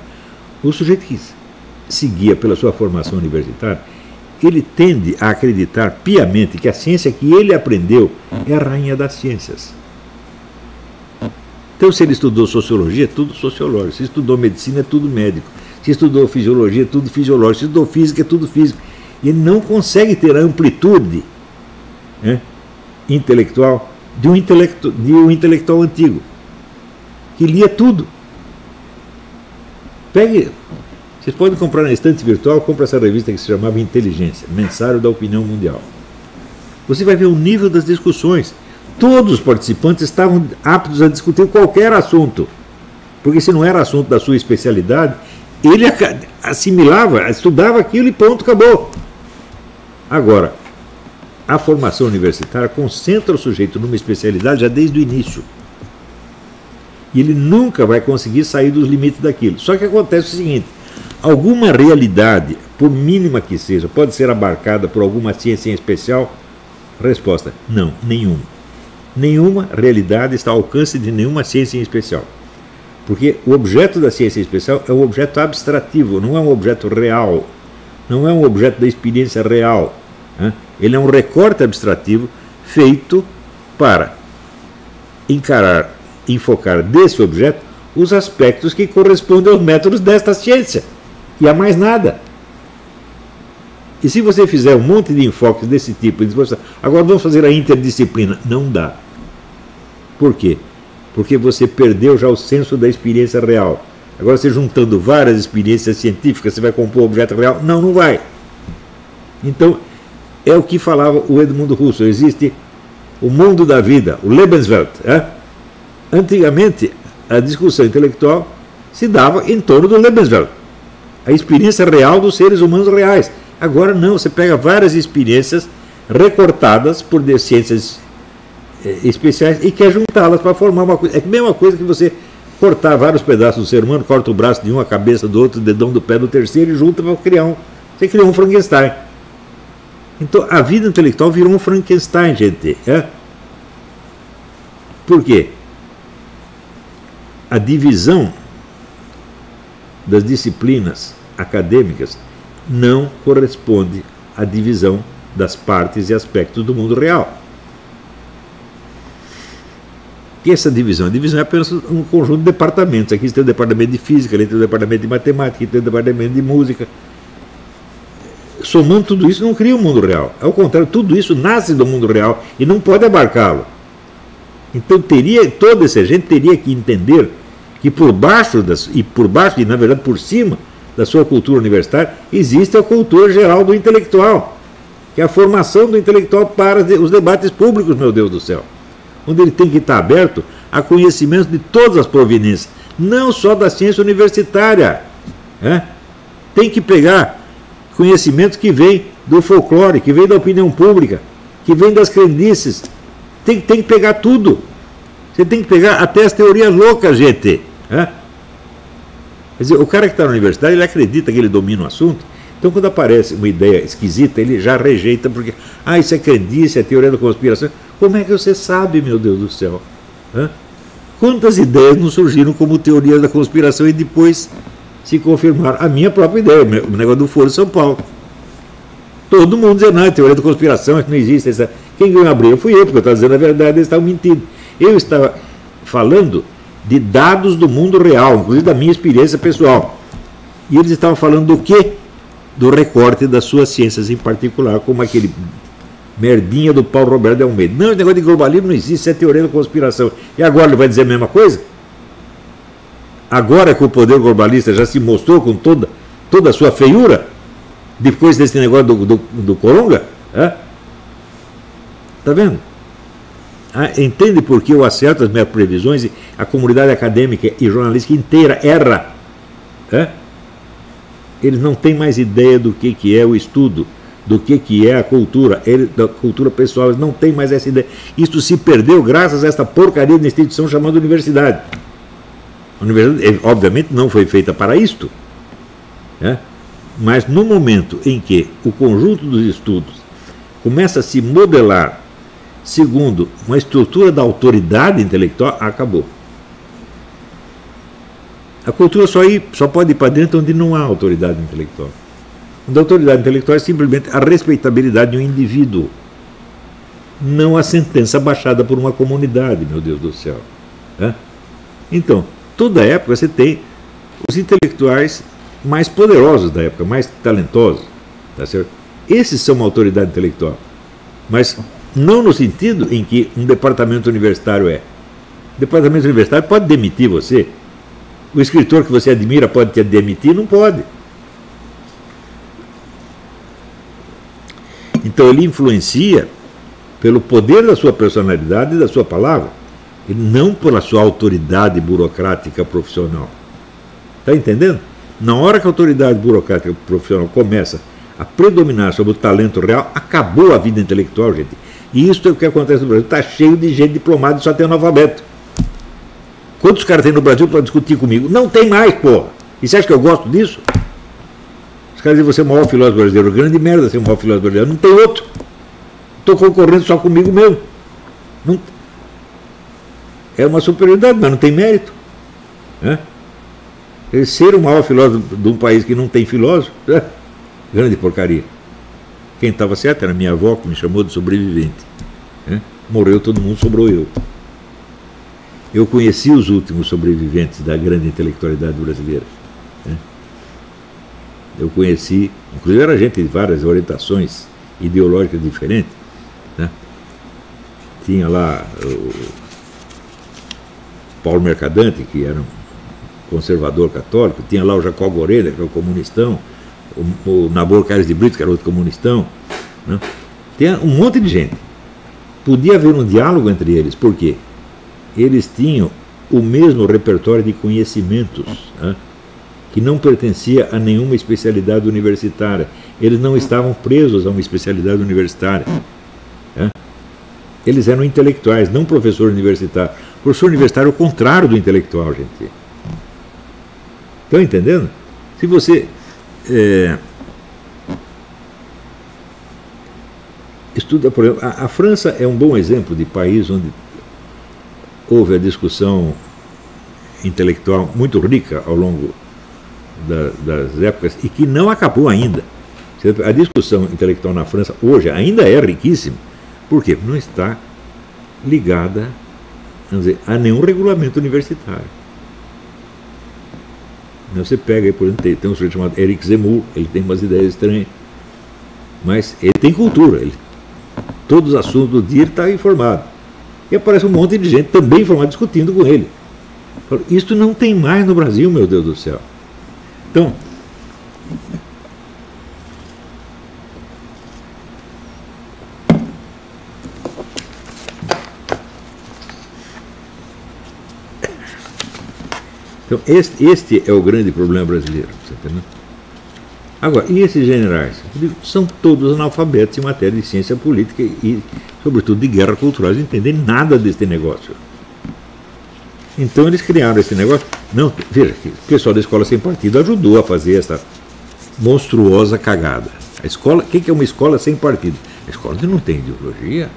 O sujeito que seguia pela sua formação universitária, ele tende a acreditar piamente que a ciência que ele aprendeu é a rainha das ciências. Então, se ele estudou sociologia, é tudo sociológico. Se estudou medicina, é tudo médico. Se estudou fisiologia, é tudo fisiológico. Se estudou física, é tudo físico. E ele não consegue ter a amplitude intelectual de um intelectual antigo, que lia tudo. Vocês podem comprar na estante virtual, compra essa revista que se chamava Inteligência, Mensário da Opinião Mundial. Você vai ver o nível das discussões. Todos os participantes estavam aptos a discutir qualquer assunto, porque se não era assunto da sua especialidade, ele assimilava, estudava aquilo e ponto, acabou. Agora, a formação universitária concentra o sujeito numa especialidade já desde o início. E ele nunca vai conseguir sair dos limites daquilo. Só que acontece o seguinte: alguma realidade, por mínima que seja, pode ser abarcada por alguma ciência em especial? Resposta: não, nenhuma. Nenhuma realidade está ao alcance de nenhuma ciência em especial. Porque o objeto da ciência em especial é um objeto abstrativo, não é um objeto real. Não é um objeto da experiência real. Ele é um recorte abstrativo feito para enfocar desse objeto os aspectos que correspondem aos métodos desta ciência. E a mais nada. E se você fizer um monte de enfoques desse tipo, e depois, agora vamos fazer a interdisciplina, não dá. Por quê? Porque você perdeu já o senso da experiência real. Agora, você juntando várias experiências científicas, você vai compor um objeto real? Não, não vai. Então, é o que falava o Edmundo Husserl. Existe o mundo da vida, o Lebenswelt. Antigamente, a discussão intelectual se dava em torno do Lebenswelt, a experiência real dos seres humanos reais. Agora não, você pega várias experiências recortadas por ciências especiais e quer juntá-las para formar uma coisa. É a mesma coisa que você cortar vários pedaços do ser humano, corta o braço de um, a cabeça do outro, o dedão do pé do terceiro e junta para criar você criou um Frankenstein. Então a vida intelectual virou um Frankenstein, gente. Por quê? A divisão das disciplinas acadêmicas não corresponde à divisão das partes e aspectos do mundo real. E essa divisão? A divisão é apenas um conjunto de departamentos. Aqui tem o departamento de física, ali tem o departamento de matemática, aqui tem o departamento de música. Somando tudo isso, não cria um mundo real. Ao contrário, tudo isso nasce do mundo real e não pode abarcá-lo. Então toda essa gente teria que entender que por baixo, e na verdade por cima da sua cultura universitária, existe a cultura geral do intelectual, que é a formação do intelectual para os debates públicos, meu Deus do céu, onde ele tem que estar aberto a conhecimento de todas as proveniências, não só da ciência universitária. Tem que pegar conhecimento que vem do folclore, que vem da opinião pública, que vem das crendices. Tem que pegar tudo. Você tem que pegar até as teorias loucas, gente. Quer dizer, o cara que está na universidade, ele acredita que ele domina o assunto. Então, quando aparece uma ideia esquisita, ele já rejeita, porque, isso é crendice, é teoria da conspiração. Como é que você sabe, meu Deus do céu? Quantas ideias não surgiram como teoria da conspiração e depois se confirmaram? A minha própria ideia, o negócio do Foro de São Paulo. Todo mundo dizendo, não, é teoria da conspiração, que não existe. Quem ganhou a briga fui eu, porque eu estava dizendo a verdade, eles estavam mentindo. Eu estava falando de dados do mundo real, inclusive da minha experiência pessoal. E eles estavam falando do quê? Do recorte das suas ciências em particular, como aquele merdinha do Paulo Roberto de Almeida. Não, esse negócio de globalismo não existe, isso é teoria da conspiração. E agora ele vai dizer a mesma coisa? Agora que o poder globalista já se mostrou com toda a sua feiura, depois desse negócio do Coronga, está vendo? Entende por que eu acerto as minhas previsões e a comunidade acadêmica e jornalística inteira erra? Eles não têm mais ideia do que é o estudo, do que é a cultura, da cultura pessoal, eles não têm mais essa ideia. Isso se perdeu graças a esta porcaria de instituição chamada universidade. A universidade, obviamente, não foi feita para isto, mas no momento em que o conjunto dos estudos começa a se modelar segundo uma estrutura da autoridade intelectual, acabou. A cultura só pode ir para dentro onde não há autoridade intelectual. Onde a autoridade intelectual é simplesmente a respeitabilidade de um indivíduo, não a sentença baixada por uma comunidade, meu Deus do céu. Então, toda época você tem os intelectuais mais poderosos da época, mais talentosos, tá certo? Esses são uma autoridade intelectual, mas não no sentido em que um departamento universitário é. O departamento universitário pode demitir você. O escritor que você admira pode te demitir? Não pode. Então ele influencia pelo poder da sua personalidade e da sua palavra, e não pela sua autoridade burocrática profissional. Está entendendo? Na hora que a autoridade burocrática profissional começa a predominar sobre o talento real, acabou a vida intelectual, gente. E isso é o que acontece no Brasil. Está cheio de gente diplomada e só tem analfabeto. Quantos caras tem no Brasil para discutir comigo? Não tem mais, porra. E você acha que eu gosto disso? Os caras dizem, você é o maior filósofo brasileiro. Grande merda ser o maior filósofo brasileiro. Não tem outro. Estou concorrendo só comigo mesmo. Não... É uma superioridade, mas não tem mérito. Ser o maior filósofo de um país que não tem filósofo, grande porcaria. Quem estava certo era minha avó, que me chamou de sobrevivente. Morreu todo mundo, sobrou eu. Eu conheci os últimos sobreviventes da grande intelectualidade brasileira. Eu conheci, inclusive era gente de várias orientações ideológicas diferentes. Tinha lá o Paulo Mercadante, que era um conservador católico, tinha lá o Jacó Goreda, que era o comunistão, o Nabor Carlos de Brito, que era outro comunistão. Tinha um monte de gente. Podia haver um diálogo entre eles, por quê? Eles tinham o mesmo repertório de conhecimentos, que não pertencia a nenhuma especialidade universitária. Eles não estavam presos a uma especialidade universitária. Eles eram intelectuais, não professor universitário. Professor universitário é o contrário do intelectual, gente. Estão entendendo? Se você estuda, por exemplo, a França é um bom exemplo de país onde houve a discussão intelectual muito rica ao longo das épocas e que não acabou ainda. A discussão intelectual na França hoje ainda é riquíssima. Por quê? Não está ligada, vamos dizer, a nenhum regulamento universitário. Você pega aí, por exemplo, tem um sujeito chamado Eric Zemmour, ele tem umas ideias estranhas, mas ele tem cultura, todos os assuntos do dia ele está informado. E aparece um monte de gente também informada discutindo com ele. Isso não tem mais no Brasil, meu Deus do céu. Então, este é o grande problema brasileiro. Você entendeu? Agora, e esses generais? São todos analfabetos em matéria de ciência política e, sobretudo, de guerra cultural. Eles não entendem nada deste negócio. Então eles criaram esse negócio. Não, veja, que o pessoal da escola sem partido ajudou a fazer essa monstruosa cagada. A escola, o que é uma escola sem partido? A escola não tem ideologia.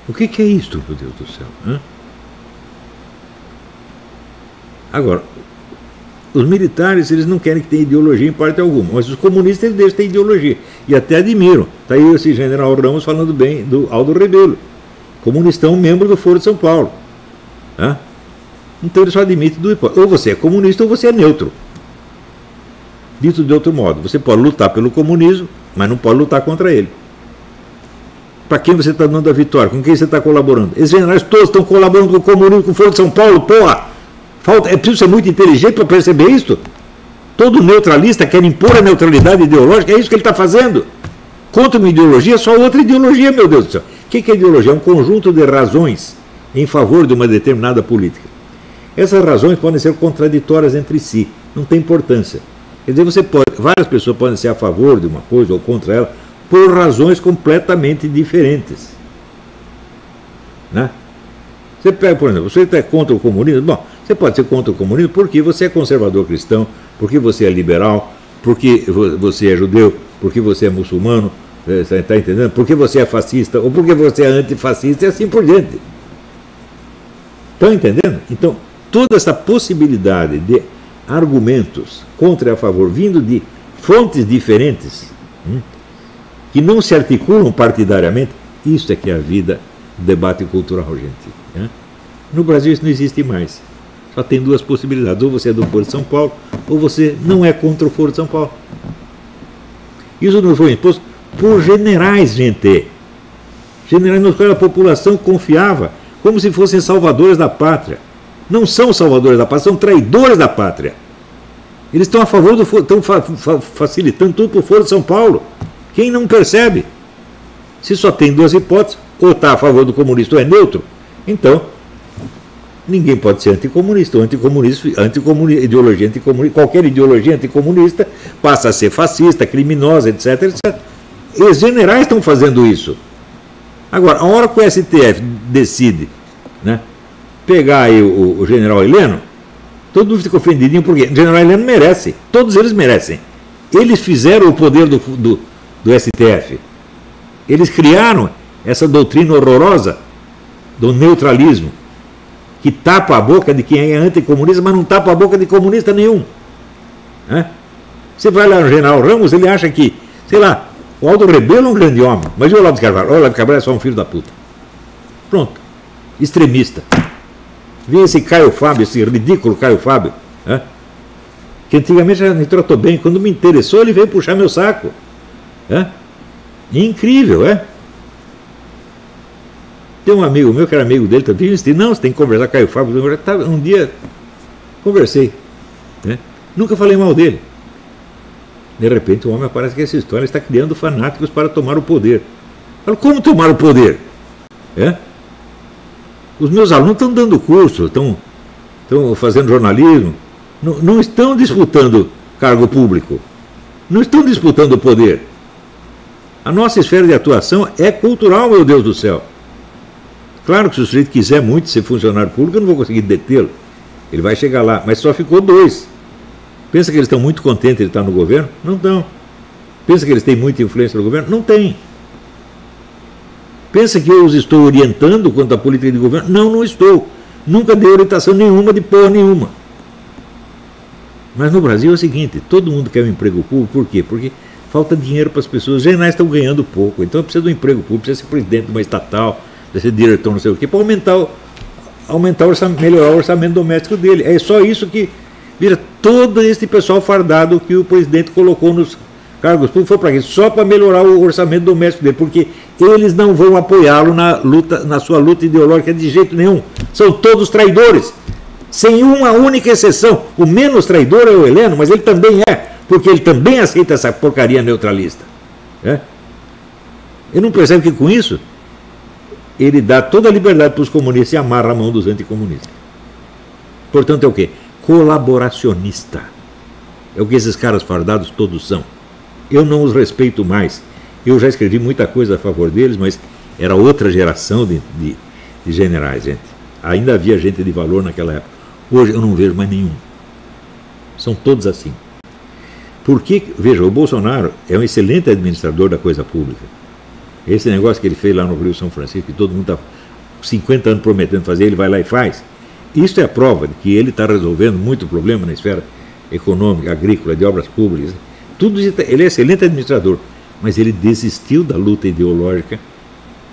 O que é isto, meu Deus do céu? Agora, os militares, eles não querem que tenha ideologia em parte alguma, mas os comunistas, eles deixam ter ideologia. E até admiram. Está aí esse general Ramos falando bem do Aldo Rebelo, comunistão, membro do Foro de São Paulo. Então ele só admite duas hipóteses. Ou você é comunista ou você é neutro. Dito de outro modo, você pode lutar pelo comunismo, mas não pode lutar contra ele. para quem você está dando a vitória, com quem você está colaborando. Esses generais todos estão colaborando com o comunismo, com o Foro de São Paulo, porra! É preciso ser muito inteligente para perceber isso. Todo neutralista quer impor a neutralidade ideológica, é isso que ele está fazendo. Contra uma ideologia, só outra ideologia, meu Deus do céu. O que é ideologia? É um conjunto de razões em favor de uma determinada política. Essas razões podem ser contraditórias entre si, não tem importância. Quer dizer, várias pessoas podem ser a favor de uma coisa ou contra ela por razões completamente diferentes. Né? Você pega, por exemplo, você está contra o comunismo? Bom, você pode ser contra o comunismo porque você é conservador cristão, porque você é liberal, porque você é judeu, porque você é muçulmano, está entendendo? Porque você é fascista, ou porque você é antifascista e assim por diante. Estão entendendo? Então, toda essa possibilidade de argumentos contra e a favor, vindo de fontes diferentes, que não se articulam partidariamente, isso é que é a vida do debate cultural, gente. No Brasil isso não existe mais. Só tem duas possibilidades, ou você é do Foro de São Paulo, ou você não é contra o Foro de São Paulo. Isso não foi imposto por generais, gente. Generais nos quais a população confiava, como se fossem salvadores da pátria. Não são salvadores da pátria, são traidores da pátria. Eles estão a favor do Foro, estão facilitando tudo para o Foro de São Paulo. Quem não percebe? Se só tem duas hipóteses, ou está a favor do comunista ou é neutro, então ninguém pode ser anticomunista. Ou ideologia anticomunista, qualquer ideologia anticomunista passa a ser fascista, criminosa, etc, etc. E os generais estão fazendo isso. Agora, a hora que o STF decide, né, pegar aí o general Heleno, todo mundo fica ofendidinho porque o general Heleno merece, todos eles merecem. Eles fizeram o poder do STF. Eles criaram essa doutrina horrorosa do neutralismo, que tapa a boca de quem é anticomunista, mas não tapa a boca de comunista nenhum. Você vai lá no general Ramos, ele acha que, sei lá, o Aldo Rebelo é um grande homem, mas e o Olavo de Carvalho? O Olavo de Carvalho é só um filho da puta. Pronto. Extremista. Vê esse Caio Fábio, esse ridículo Caio Fábio, que antigamente já me tratou bem, quando me interessou ele veio puxar meu saco. Incrível, Tem um amigo meu que era amigo dele, também disse, não, você tem que conversar com Caio Fábio. Um dia conversei, nunca falei mal dele. De repente o homem aparece com essa história, está criando fanáticos para tomar o poder. Eu falo, como tomar o poder? Os meus alunos estão dando curso, estão fazendo jornalismo, não estão disputando cargo público, não estão disputando o poder. A nossa esfera de atuação é cultural, meu Deus do céu. Claro que se o sujeito quiser muito ser funcionário público, eu não vou conseguir detê-lo. Ele vai chegar lá, mas só ficou 2. Pensa que eles estão muito contentes de estar no governo? Não estão. Pensa que eles têm muita influência no governo? Não tem. Pensa que eu os estou orientando quanto à política de governo? Não, não estou. Nunca dei orientação nenhuma de porra nenhuma. Mas no Brasil é o seguinte, todo mundo quer um emprego público, por quê? Porque falta dinheiro para as pessoas, os generais estão ganhando pouco, então precisa de um emprego público, precisa ser presidente de uma estatal, precisa ser diretor não sei o quê, para melhorar o orçamento doméstico dele. É só isso que vira todo esse pessoal fardado que o presidente colocou nos cargos públicos, foi para quê? Só para melhorar o orçamento doméstico dele, porque eles não vão apoiá-lo na sua luta ideológica de jeito nenhum. São todos traidores, sem uma única exceção. O menos traidor é o Heleno, mas ele também porque ele também aceita essa porcaria neutralista. Ele não percebe que com isso ele dá toda a liberdade para os comunistas e amarra a mão dos anticomunistas. Portanto, é o quê? Colaboracionista. É o que esses caras fardados todos são. Eu não os respeito mais. Eu já escrevi muita coisa a favor deles, mas era outra geração de generais, gente. Ainda havia gente de valor naquela época. Hoje eu não vejo mais nenhum. São todos assim. Porque, veja, o Bolsonaro é um excelente administrador da coisa pública. Esse negócio que ele fez lá no Rio São Francisco, que todo mundo está 50 anos prometendo fazer, ele vai lá e faz. Isso é a prova de que ele está resolvendo muito problema na esfera econômica, agrícola, de obras públicas. Tudo isso, ele é excelente administrador, mas ele desistiu da luta ideológica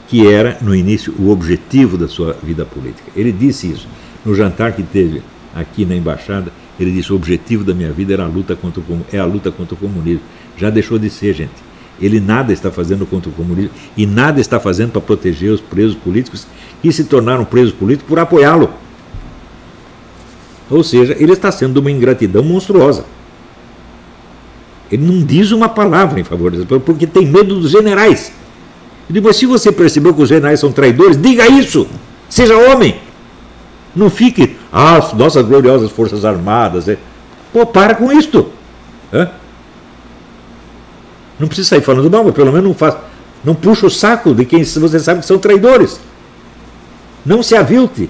que era, no início, o objetivo da sua vida política. Ele disse isso. No jantar que teve aqui na Embaixada, ele disse, o objetivo da minha vida era a luta contra o comunismo. Já deixou de ser, gente. Ele nada está fazendo contra o comunismo e nada está fazendo para proteger os presos políticos que se tornaram presos políticos por apoiá-lo. Ou seja, ele está sendo de uma ingratidão monstruosa. Ele não diz uma palavra em favor disso, porque tem medo dos generais. Eu digo, mas se você percebeu que os generais são traidores, diga isso! Seja homem! Não fique, nossas gloriosas Forças Armadas. Pô, para com isto! Não precisa sair falando mal, mas pelo menos não puxa o saco de quem você sabe que são traidores. Não se avilte.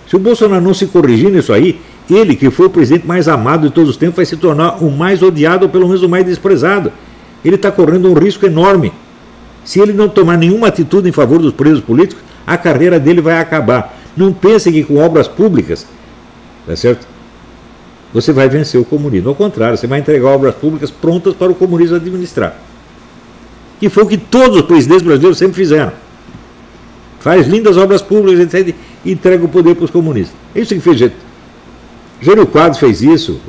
Se o Bolsonaro não se corrigir nisso aí, ele, que foi o presidente mais amado de todos os tempos, vai se tornar o mais odiado, ou pelo menos o mais desprezado. Ele está correndo um risco enorme. Se ele não tomar nenhuma atitude em favor dos presos políticos, a carreira dele vai acabar. Não pense que com obras públicas, tá certo? Você vai vencer o comunismo. Ao contrário, você vai entregar obras públicas prontas para o comunismo administrar. Que foi o que todos os presidentes brasileiros sempre fizeram. Faz lindas obras públicas, etc., e entrega o poder para os comunistas. É isso que fez Jânio Quadros fez isso,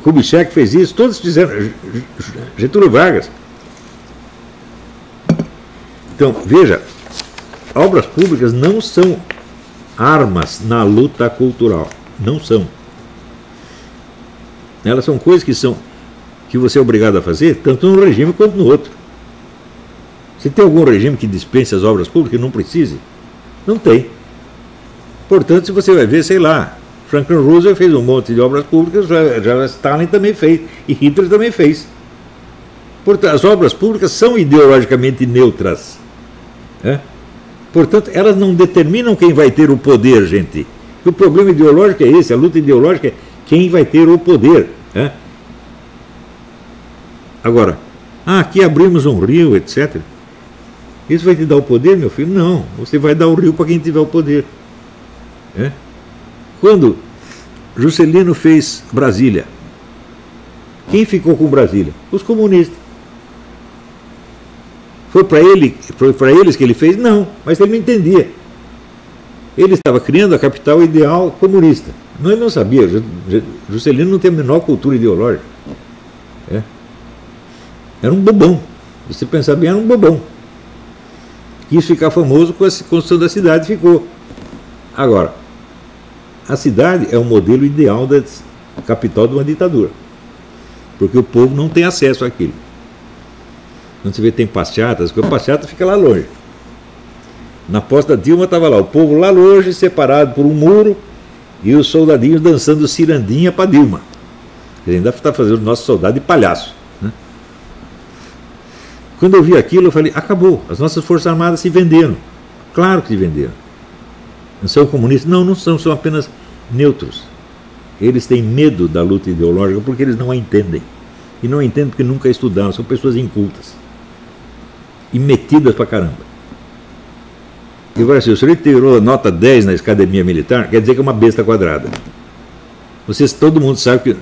Kubitschek fez isso, todos fizeram, Getúlio Vargas. Então, veja, obras públicas não são armas na luta cultural. Não são. Elas são coisas que você é obrigado a fazer, tanto num regime quanto no outro. Se tem algum regime que dispense as obras públicas e não precise? Não tem. Portanto, se você vai ver, sei lá, Franklin Roosevelt fez um monte de obras públicas, já Stalin também fez, e Hitler também fez. Portanto, as obras públicas são ideologicamente neutras. Portanto, elas não determinam quem vai ter o poder, gente. O problema ideológico é esse, a luta ideológica é quem vai ter o poder. Agora, aqui abrimos um rio, etc. Isso vai te dar o poder, meu filho? Não, você vai dar o rio para quem tiver o poder. Quando Juscelino fez Brasília, quem ficou com Brasília? Os comunistas. Foi para eles que ele fez? Não, mas ele não entendia. Ele estava criando a capital ideal comunista. Ele não sabia. Juscelino não tem a menor cultura ideológica. Era um bobão. Se você pensar bem, era um bobão. Quis ficar famoso com a construção da cidade, ficou. Agora, a cidade é o modelo ideal da capital de uma ditadura. Porque o povo não tem acesso àquilo. Quando você vê tem passeatas, porque a passeata fica lá longe. Na posse da Dilma estava lá, o povo lá longe, separado por um muro, e os soldadinhos dançando cirandinha para Dilma. Ele ainda está fazendo o nosso soldado de palhaço. Quando eu vi aquilo, eu falei, acabou, as nossas Forças Armadas se venderam. Claro que se venderam. Não são comunistas? Não, não são apenas neutros. Eles têm medo da luta ideológica porque eles não a entendem. E não a entendem porque nunca estudaram, são pessoas incultas. E metidas pra caramba. E agora, se o senhor tirou nota 10 na academia militar, quer dizer que é uma besta quadrada. Todo mundo sabe que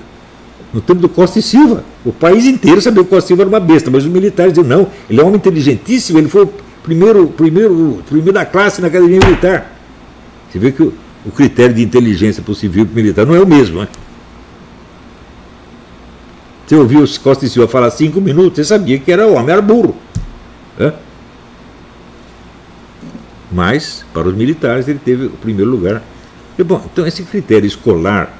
no tempo do Costa e Silva, o país inteiro sabia que o Costa e Silva era uma besta, mas os militares diziam, não, ele é um homem inteligentíssimo, ele foi o primeiro da classe na academia militar. Você vê que o critério de inteligência para o civil e para o militar não é o mesmo, né? Você ouviu o Costa e Silva falar 5 minutos, você sabia que era homem, era burro. Mas, para os militares, ele teve o primeiro lugar. Bom, então esse critério escolar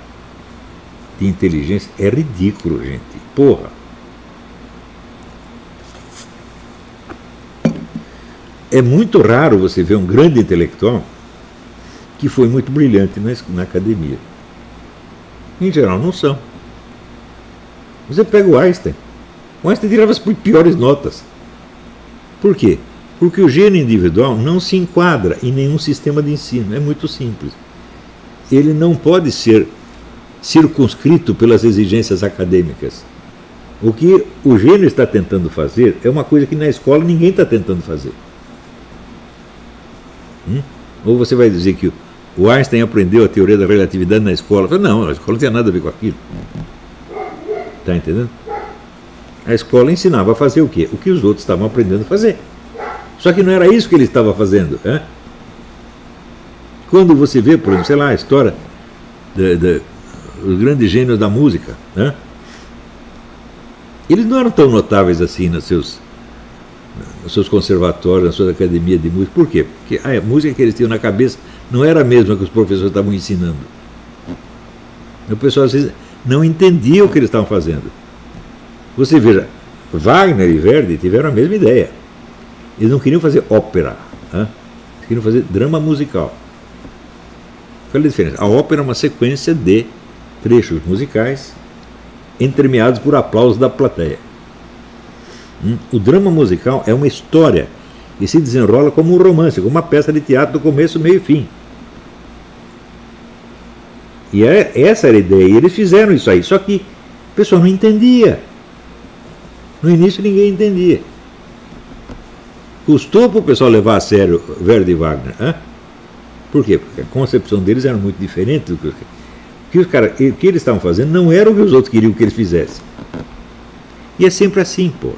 de inteligência é ridículo, gente. Porra. É muito raro você ver um grande intelectual que foi muito brilhante na academia. Em geral, não são. Você pega o Einstein. O Einstein tirava as piores notas. Por quê? Porque o gênio individual não se enquadra em nenhum sistema de ensino. É muito simples. Ele não pode ser circunscrito pelas exigências acadêmicas. O que o gênio está tentando fazer é uma coisa que na escola ninguém está tentando fazer. Ou você vai dizer que o Einstein aprendeu a teoria da relatividade na escola? Não, a escola não tinha nada a ver com aquilo. Está entendendo? A escola ensinava a fazer o quê? O que os outros estavam aprendendo a fazer. Só que não era isso que ele estava fazendo. Quando você vê, por exemplo, sei lá, a história dos grandes gênios da música, Eles não eram tão notáveis assim nos seus conservatórios, nas suas academias de música. Por quê? Porque a música que eles tinham na cabeça não era a mesma que os professores estavam ensinando. O pessoal às vezes não entendia o que eles estavam fazendo. Você veja, Wagner e Verdi tiveram a mesma ideia. Eles não queriam fazer ópera, eles queriam fazer drama musical. Qual é a diferença? A ópera é uma sequência de trechos musicais entremeados por aplausos da plateia. O drama musical é uma história e se desenrola como um romance, como uma peça de teatro do começo, meio e fim. E essa era a ideia, e eles fizeram isso aí, só que o pessoal não entendia. No início ninguém entendia. Custou para o pessoal levar a sério Verdi e Wagner. Por quê? Porque a concepção deles era muito diferente do que o que eles estavam fazendo não era o que os outros queriam que eles fizessem. E é sempre assim, pô.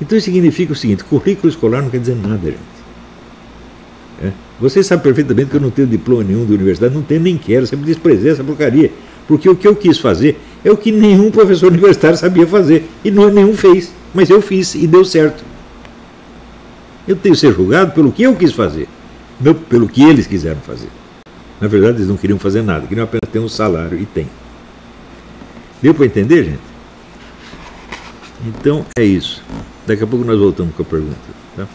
Então isso significa o seguinte: currículo escolar não quer dizer nada, gente. Você sabe perfeitamente que eu não tenho diploma nenhum de universidade, não tenho nem quero, sempre desprezei essa porcaria. Porque o que eu quis fazer é o que nenhum professor universitário sabia fazer. E nenhum fez. Mas eu fiz e deu certo. Eu tenho que ser julgado pelo que eu quis fazer, não pelo que eles quiseram fazer. Na verdade, eles não queriam fazer nada, queriam apenas ter um salário, e tem. Deu para entender, gente? Então é isso. Daqui a pouco nós voltamos com a pergunta. Tá?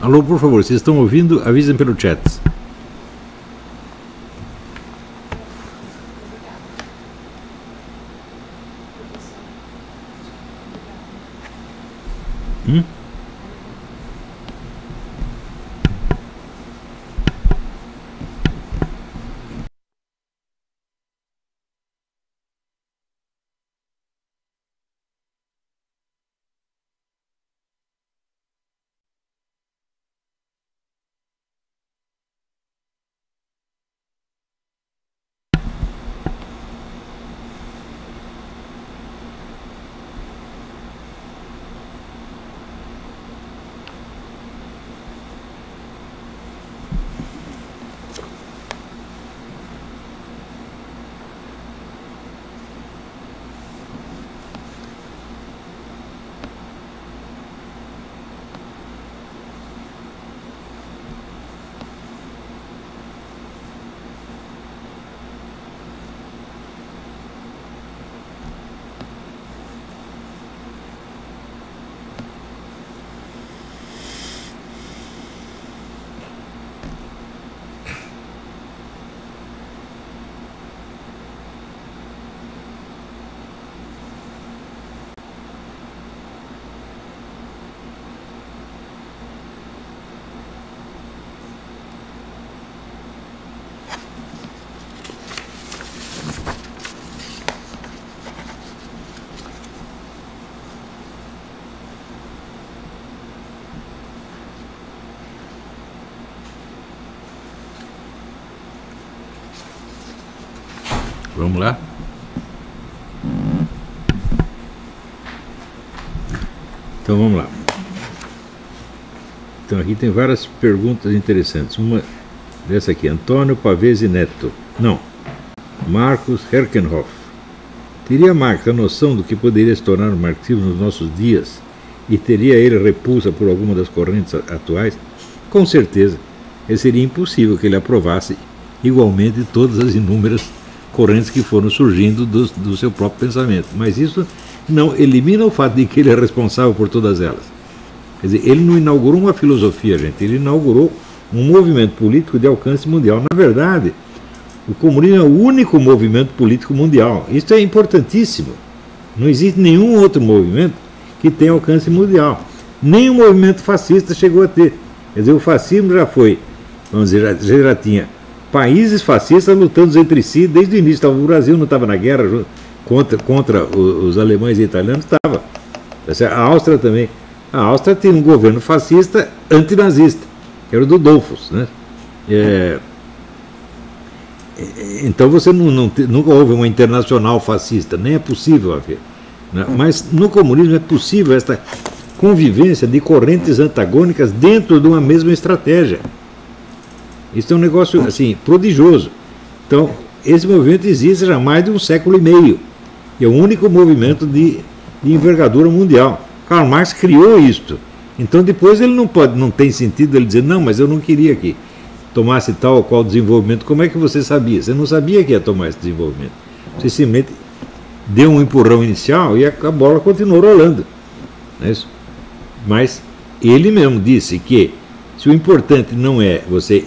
Alô, por favor, vocês estão ouvindo? Avisem pelo chat. Vamos lá? Então vamos lá. Então aqui tem várias perguntas interessantes. Uma dessa aqui, Antônio Pavese Neto. Não, Marcos Herkenhoff. Teria Marx a noção do que poderia se tornar o marxismo nos nossos dias e teria ele repulsa por alguma das correntes atuais, com certeza seria impossível que ele aprovasse igualmente todas as inúmeras correntes que foram surgindo do seu próprio pensamento. Mas isso não elimina o fato de que ele é responsável por todas elas. Quer dizer, ele não inaugurou uma filosofia, gente, ele inaugurou um movimento político de alcance mundial. Na verdade, o comunismo é o único movimento político mundial. Isso é importantíssimo. Não existe nenhum outro movimento que tenha alcance mundial. Nem o movimento fascista chegou a ter. Quer dizer, o fascismo já foi, vamos dizer, já tinha países fascistas lutando entre si desde o início. O Brasil não estava na guerra contra os alemães e italianos, estava. A Áustria também. A Áustria tinha um governo fascista antinazista, que era o do Dollfuss, né? Então você nunca houve uma internacional fascista, nem é possível haver. Né? Mas no comunismo é possível esta convivência de correntes antagônicas dentro de uma mesma estratégia. Isso é um negócio assim prodigioso. Então, esse movimento existe já há mais de um século e meio. E é o único movimento de envergadura mundial. Karl Marx criou isto. Então depois ele não tem sentido ele dizer, não, mas eu não queria que tomasse tal ou qual desenvolvimento. Como é que você sabia? Você não sabia que ia tomar esse desenvolvimento. Você simplesmente deu um empurrão inicial e a bola continuou rolando. Não é isso? Mas ele mesmo disse que se o importante não é você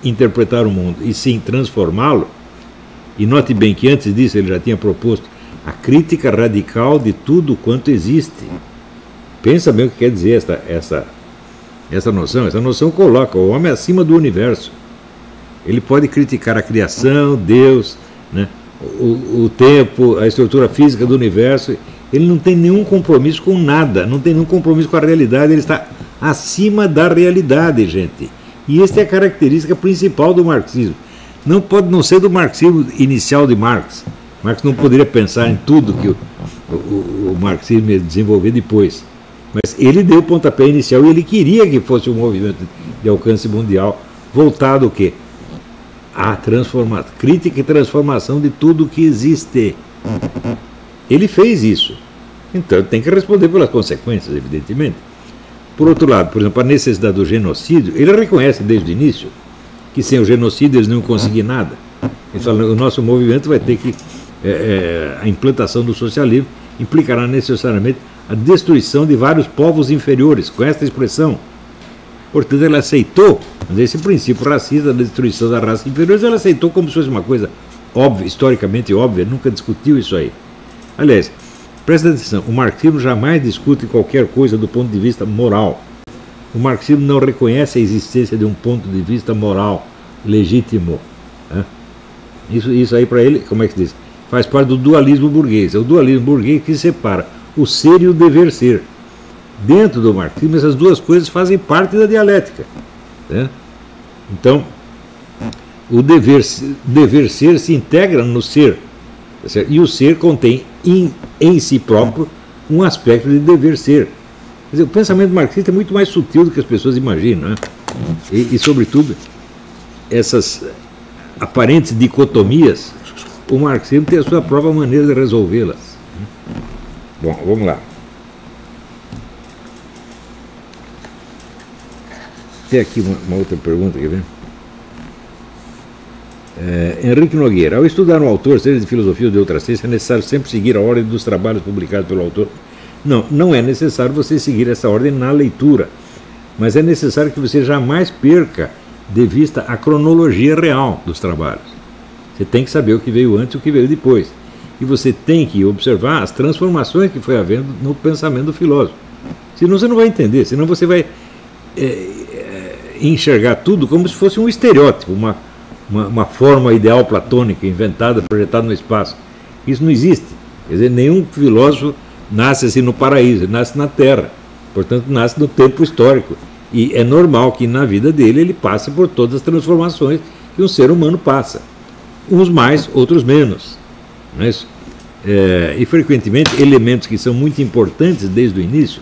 interpretar o mundo e sim transformá-lo, e note bem que antes disso ele já tinha proposto a crítica radical de tudo quanto existe. Pensa bem o que quer dizer essa noção. Essa noção coloca o homem acima do universo. Ele pode criticar a criação, Deus, né, o tempo, a estrutura física do universo. Ele não tem nenhum compromisso com nada, não tem nenhum compromisso com a realidade, ele está acima da realidade, gente. E esta é a característica principal do marxismo. Não pode não ser do marxismo inicial de Marx. Marx não poderia pensar em tudo que o marxismo ia desenvolver depois. Mas ele deu o pontapé inicial e ele queria que fosse um movimento de alcance mundial voltado o quê? A crítica e transformação de tudo que existe. Ele fez isso. Então tem que responder pelas consequências, evidentemente. Por outro lado, por exemplo, a necessidade do genocídio, ele reconhece desde o início que sem o genocídio eles não iam conseguir nada. Ele fala, o nosso movimento vai ter que... a implantação do socialismo implicará necessariamente a destruição de vários povos inferiores, com esta expressão. Portanto, ele aceitou esse princípio racista da destruição da raça inferior, ele aceitou como se fosse uma coisa óbvia, historicamente óbvia, nunca discutiu isso aí. Aliás, presta atenção, o marxismo jamais discute qualquer coisa do ponto de vista moral. O marxismo não reconhece a existência de um ponto de vista moral legítimo. Né? Isso aí para ele, como é que se diz? Faz parte do dualismo burguês. É o dualismo burguês que separa o ser e o dever ser. Dentro do marxismo, essas duas coisas fazem parte da dialética. Né? Então, o dever ser se integra no ser. E o ser contém em si próprio um aspecto de dever ser. Quer dizer, o pensamento marxista é muito mais sutil do que as pessoas imaginam. Né? E, sobretudo, essas aparentes dicotomias, o marxismo tem a sua própria maneira de resolvê-las. Bom, vamos lá. Tem aqui uma outra pergunta, quer ver? Henrique Nogueira. Ao estudar um autor, seja de filosofia ou de outra ciência, é necessário sempre seguir a ordem dos trabalhos publicados pelo autor? Não, não é necessário você seguir essa ordem na leitura, mas é necessário que você jamais perca de vista a cronologia real dos trabalhos. Você tem que saber o que veio antes e o que veio depois. E você tem que observar as transformações que foi havendo no pensamento do filósofo. Senão você não vai entender, senão você vai enxergar tudo como se fosse um estereótipo, uma forma ideal platônica, inventada, projetada no espaço. Isso não existe. Quer dizer, nenhum filósofo nasce assim no paraíso, ele nasce na Terra. Portanto, nasce no tempo histórico. E é normal que na vida dele ele passe por todas as transformações que um ser humano passa. Uns mais, outros menos. Não é isso? E frequentemente elementos que são muito importantes desde o início,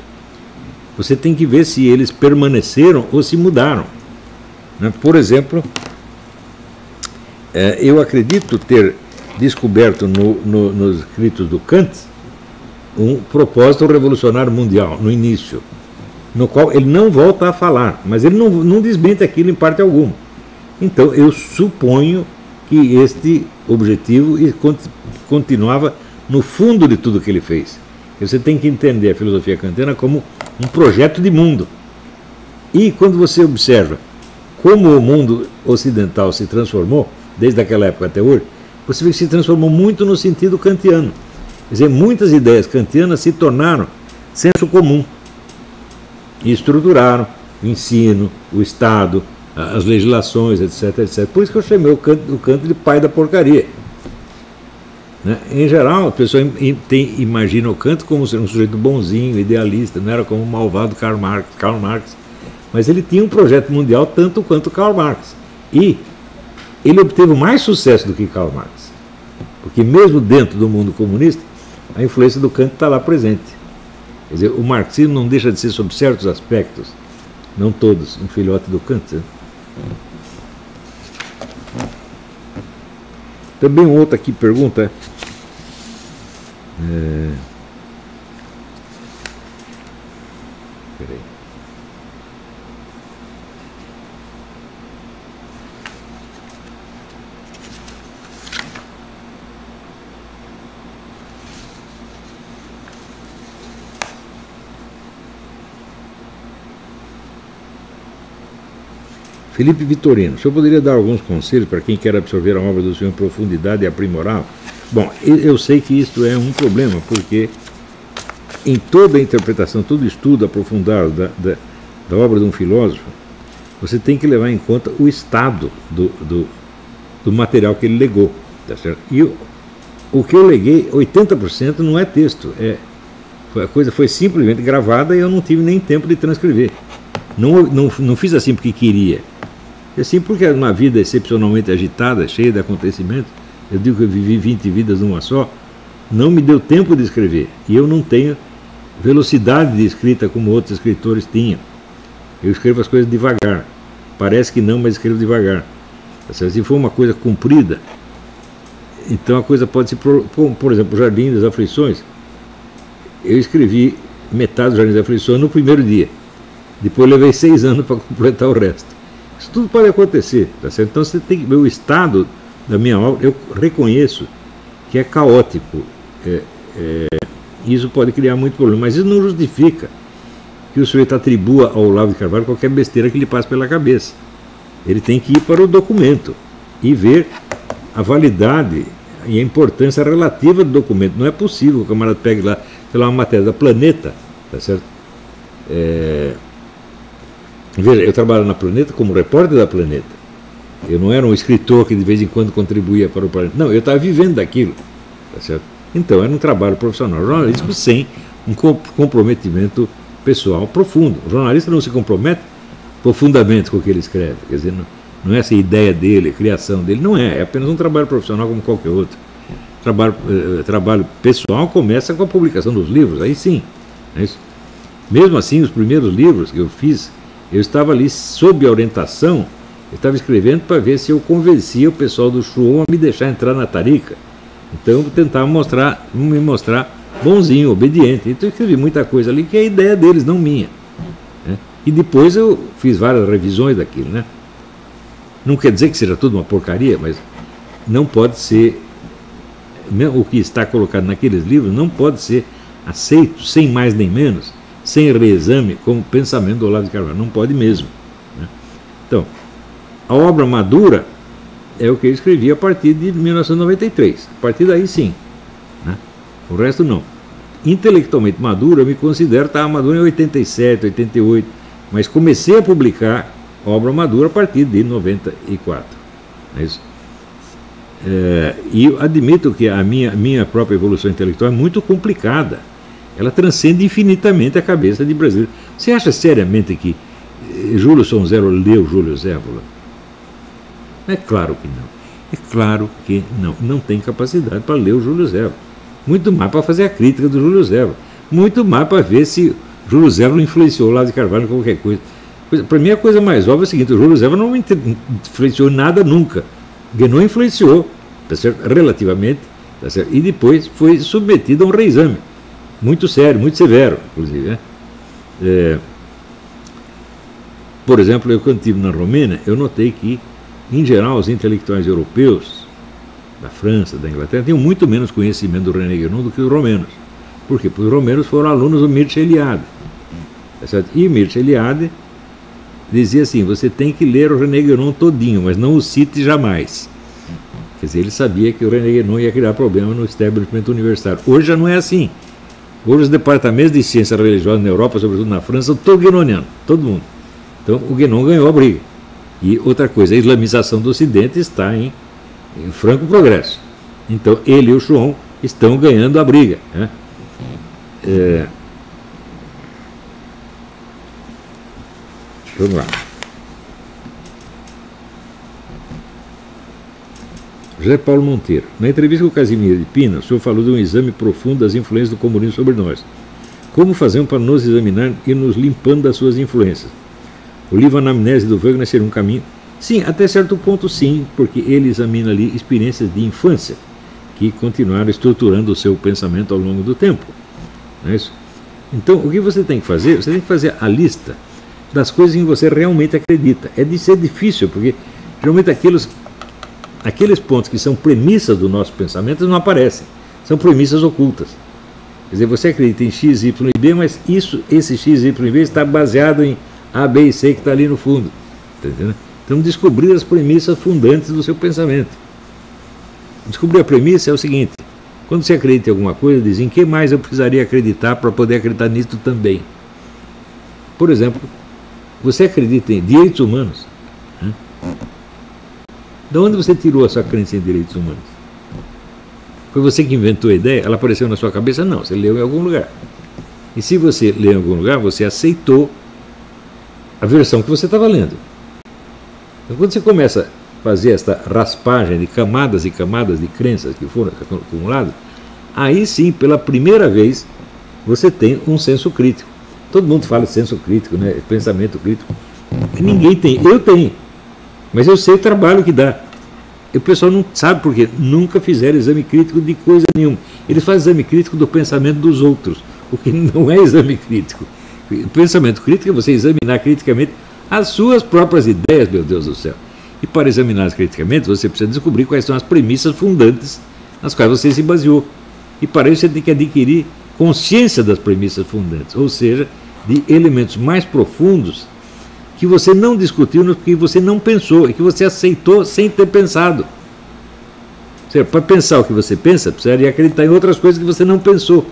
você tem que ver se eles permaneceram ou se mudaram. Né? Por exemplo, eu acredito ter descoberto nos escritos do Kant um propósito revolucionário mundial, no início, no qual ele não volta a falar, mas ele não desmente aquilo em parte alguma. Então, eu suponho que este objetivo continuava no fundo de tudo que ele fez. Você tem que entender a filosofia kantiana como um projeto de mundo. E quando você observa como o mundo ocidental se transformou, desde aquela época até hoje, você vê que se transformou muito no sentido kantiano. Quer dizer, muitas ideias kantianas se tornaram senso comum e estruturaram o ensino, o Estado, as legislações, etc, etc. Por isso que eu chamei o Kant de pai da porcaria. Né? Em geral, a pessoa imagina o Kant como um sujeito bonzinho, idealista, não era como o malvado Karl Marx. Mas ele tinha um projeto mundial tanto quanto Karl Marx. E ele obteve mais sucesso do que Karl Marx. Porque mesmo dentro do mundo comunista, a influência do Kant está lá presente. Quer dizer, o marxismo não deixa de ser, sob certos aspectos, não todos, um filhote do Kant. Né? Também um outro aqui pergunta... Peraí. Felipe Vitorino, o senhor poderia dar alguns conselhos para quem quer absorver a obra do senhor em profundidade e aprimorá-la? Bom, eu sei que isto é um problema, porque em toda a interpretação, todo estudo aprofundado da obra de um filósofo, você tem que levar em conta o estado do material que ele legou. Tá certo? E o que eu leguei, 80% não é texto, a coisa foi simplesmente gravada e eu não tive nem tempo de transcrever. Não fiz assim porque queria. Assim porque era uma vida excepcionalmente agitada, cheia de acontecimentos. Eu digo que eu vivi 20 vidas numa só. Não me deu tempo de escrever. E eu não tenho velocidade de escrita como outros escritores tinham. Eu escrevo as coisas devagar. Parece que não, mas escrevo devagar. Se for uma coisa comprida, então a coisa pode ser... Por exemplo, o Jardim das Aflições. Eu escrevi metade do Jardim das Aflições no primeiro dia. Depois levei 6 anos para completar o resto. Isso tudo pode acontecer, tá certo? Então você tem que ver o estado da minha obra. Eu reconheço que é caótico. Isso pode criar muito problema, mas isso não justifica que o sujeito atribua ao Olavo de Carvalho qualquer besteira que lhe passe pela cabeça. Ele tem que ir para o documento e ver a validade e a importância relativa do documento. Não é possível que o camarada pegue lá, sei lá, uma matéria da Planeta, tá certo? Veja, eu trabalho na Planeta como repórter da Planeta. Eu não era um escritor que de vez em quando contribuía para o Planeta. Não, eu estava vivendo daquilo. Tá certo? Então era um trabalho profissional jornalístico sem um comprometimento pessoal profundo. O jornalista não se compromete profundamente com o que ele escreve. Quer dizer, não é essa a ideia dele, a criação dele. Não é. É apenas um trabalho profissional como qualquer outro. Trabalho pessoal começa com a publicação dos livros. Aí sim. É isso. Mesmo assim, os primeiros livros que eu fiz, eu estava ali sob a orientação, eu estava escrevendo para ver se eu convencia o pessoal do Shuon a me deixar entrar na Tarica. Então eu tentava me mostrar bonzinho, obediente. Então eu escrevi muita coisa ali que é a ideia deles, não minha. Né? E depois eu fiz várias revisões daquilo. Né? Não quer dizer que seja tudo uma porcaria, mas não pode ser, o que está colocado naqueles livros não pode ser aceito, sem mais nem menos, sem reexame, como pensamento do Olavo de Carvalho. Não pode mesmo. Né? Então, a obra madura é o que eu escrevi a partir de 1993. A partir daí, sim. Né? O resto, não. Intelectualmente maduro, eu me considero estar maduro em 87, 88. Mas comecei a publicar obra madura a partir de 94. É isso? E eu admito que a minha própria evolução intelectual é muito complicada. Ela transcende infinitamente a cabeça de brasileiro. Você acha seriamente que Júlio Sonzero leu Júlio Zévola? É claro que não. É claro que não. Não tem capacidade para ler o Júlio Zévola. Muito mais para fazer a crítica do Júlio Zévola. Muito mais para ver se Júlio Zévola influenciou o Olavo de Carvalho em qualquer coisa. Para mim a coisa mais óbvia é o seguinte: o Júlio Zévola não influenciou nada nunca. Guénon influenciou, tá certo? Relativamente, tá certo? E depois foi submetido a um reexame. muito sério, muito severo, inclusive. Né? Por exemplo, eu quando estive na Romênia, eu notei que, em geral, os intelectuais europeus, da França, da Inglaterra, tinham muito menos conhecimento do René Guénon do que os romenos. Por quê? Porque os romenos foram alunos do Mircea Eliade. E Mircea Eliade dizia assim, você tem que ler o René Guénon todinho, mas não o cite jamais. Quer dizer, ele sabia que o René Guénon ia criar problema no establishment universitário. Hoje já não é assim. Hoje os departamentos de ciência religiosa na Europa, sobretudo na França, são todos guénonianos, todo mundo. Então o Guénon ganhou a briga. E outra coisa, a islamização do Ocidente está em franco progresso. Então ele e o Schwann estão ganhando a briga. Né? Vamos lá. José Paulo Monteiro. Na entrevista com o Casimiro de Pina, o senhor falou de um exame profundo das influências do comunismo sobre nós. Como fazemos para nos examinar e nos limpando das suas influências? O livro Anamnese do Wagner seria um caminho? Sim, até certo ponto sim, porque ele examina ali experiências de infância que continuaram estruturando o seu pensamento ao longo do tempo. Não é isso? Então, o que você tem que fazer? Você tem que fazer a lista das coisas em que você realmente acredita. É de ser difícil, porque geralmente aqueles pontos que são premissas do nosso pensamento não aparecem. São premissas ocultas. Quer dizer, você acredita em X, Y e B, mas esse X, Y e B está baseado em A, B e C que está ali no fundo. Tá entendendo? Então, descobrir as premissas fundantes do seu pensamento. Descobrir a premissa é o seguinte: quando você acredita em alguma coisa, diz em que mais eu precisaria acreditar para poder acreditar nisso também. Por exemplo, você acredita em direitos humanos? Né? De onde você tirou a sua crença em direitos humanos? Foi você que inventou a ideia? Ela apareceu na sua cabeça? Não, você leu em algum lugar. E se você leu em algum lugar, você aceitou a versão que você estava lendo. Então, quando você começa a fazer esta raspagem de camadas e camadas de crenças que foram acumuladas, aí sim, pela primeira vez, você tem um senso crítico. Todo mundo fala de senso crítico, né? Pensamento crítico. Ninguém tem. Eu tenho. Mas eu sei o trabalho que dá. E o pessoal não sabe por quê. Nunca fizeram exame crítico de coisa nenhuma. Eles fazem exame crítico do pensamento dos outros, o que não é exame crítico. O pensamento crítico é você examinar criticamente as suas próprias ideias, meu Deus do céu. E para examiná-las criticamente, você precisa descobrir quais são as premissas fundantes nas quais você se baseou. E para isso você tem que adquirir consciência das premissas fundantes, ou seja, de elementos mais profundos que você não discutiu, que você não pensou e que você aceitou sem ter pensado. Ou seja, para pensar o que você pensa, precisaria acreditar em outras coisas que você não pensou.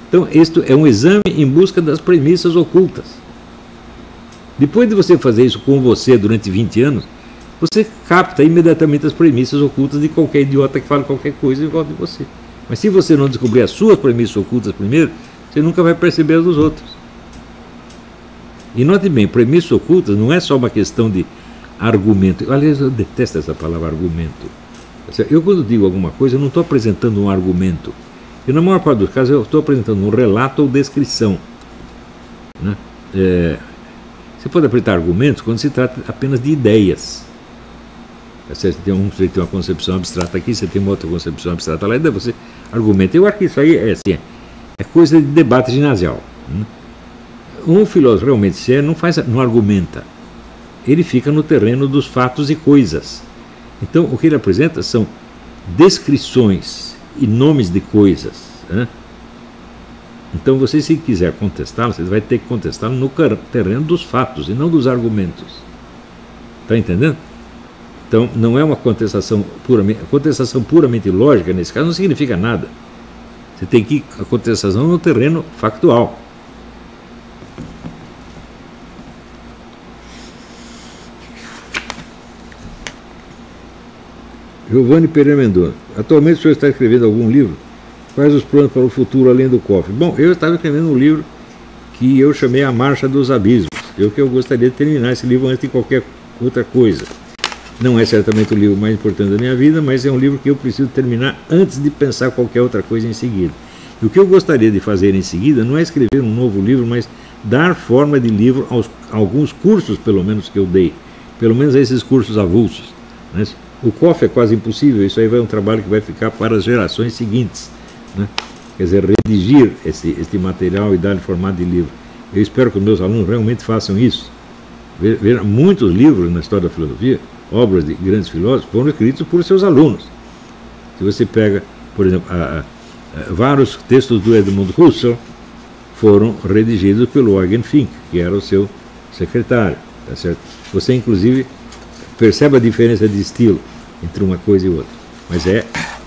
Então, isto é um exame em busca das premissas ocultas. Depois de você fazer isso com você durante 20 anos, você capta imediatamente as premissas ocultas de qualquer idiota que fale qualquer coisa em volta de você. Mas se você não descobrir as suas premissas ocultas primeiro, você nunca vai perceber as dos outros. E note bem, premissas ocultas não é só uma questão de argumento. Aliás, eu detesto essa palavra argumento. Eu, quando digo alguma coisa, eu não estou apresentando um argumento. E na maior parte dos casos eu estou apresentando um relato ou descrição. Né? Você pode apresentar argumentos quando se trata apenas de ideias. Você tem uma concepção abstrata aqui, você tem uma outra concepção abstrata lá, e daí você argumenta. Eu acho que isso aí é coisa de debate ginasial. Um filósofo realmente sério não argumenta. Ele fica no terreno dos fatos e coisas. Então, o que ele apresenta são descrições e nomes de coisas. Né? Então, você, se quiser contestá-lo, você vai ter que contestá-lo no terreno dos fatos e não dos argumentos. Está entendendo? Então, não é uma contestação puramente lógica, nesse caso, não significa nada. Você tem que ir a contestação no terreno factual. Giovanni Pereira Mendonça. Atualmente o senhor está escrevendo algum livro? Quais os planos para o futuro além do cofre? Bom, eu estava escrevendo um livro que eu chamei A Marcha dos Abismos. Eu gostaria de terminar esse livro antes de qualquer outra coisa. Não é certamente o livro mais importante da minha vida, mas é um livro que eu preciso terminar antes de pensar qualquer outra coisa em seguida. E o que eu gostaria de fazer em seguida não é escrever um novo livro, mas dar forma de livro a alguns cursos, pelo menos, que eu dei. Pelo menos a esses cursos avulsos. Né? O cofre é quase impossível, isso aí vai um trabalho que vai ficar para as gerações seguintes. Né? quer dizer, redigir este material e dar-lhe formato de livro. Eu espero que os meus alunos realmente façam isso. Veja, muitos livros na história da filosofia, obras de grandes filósofos, foram escritos por seus alunos. Se você pega, por exemplo, vários textos do Edmund Husserl foram redigidos pelo Eugen Fink, que era o seu secretário. Tá certo? Você, inclusive, percebe a diferença de estilo entre uma coisa e outra. Mas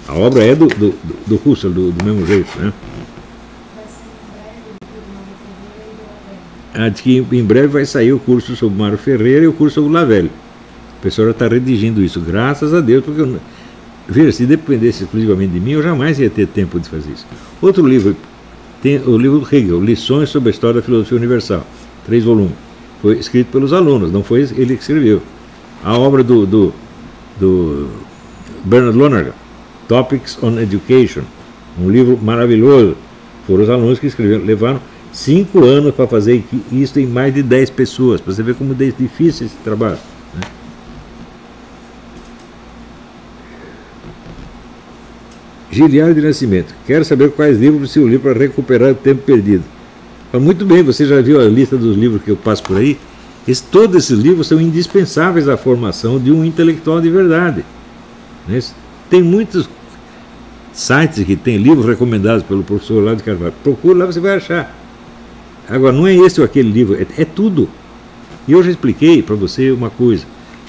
a obra é do Husserl, do mesmo jeito, né? Diz que em breve vai sair o curso sobre Mário Ferreira e o curso sobre Lavelle. O pessoal já está redigindo isso, graças a Deus, porque veja, se dependesse exclusivamente de mim, eu jamais ia ter tempo de fazer isso. Outro livro, tem o livro do Hegel, Lições sobre a História da Filosofia Universal, 3 volumes. Foi escrito pelos alunos, não foi ele que escreveu. A obra do Bernard Lonergan, Topics on Education, um livro maravilhoso. Foram os alunos que escreveram, levaram 5 anos para fazer isso em mais de 10 pessoas, para você ver como é difícil esse trabalho, né? Giliard de Nascimento, quero saber quais livros se eu li para recuperar o tempo perdido. Muito bem, você já viu a lista dos livros que eu passo por aí? Todos esses livros são indispensáveis à formação de um intelectual de verdade, né? Tem muitos sites que tem livros recomendados pelo professor Olavo de Carvalho. Procura lá, você vai achar. Agora, não é esse ou aquele livro, é tudo. E eu já expliquei para você uma coisa.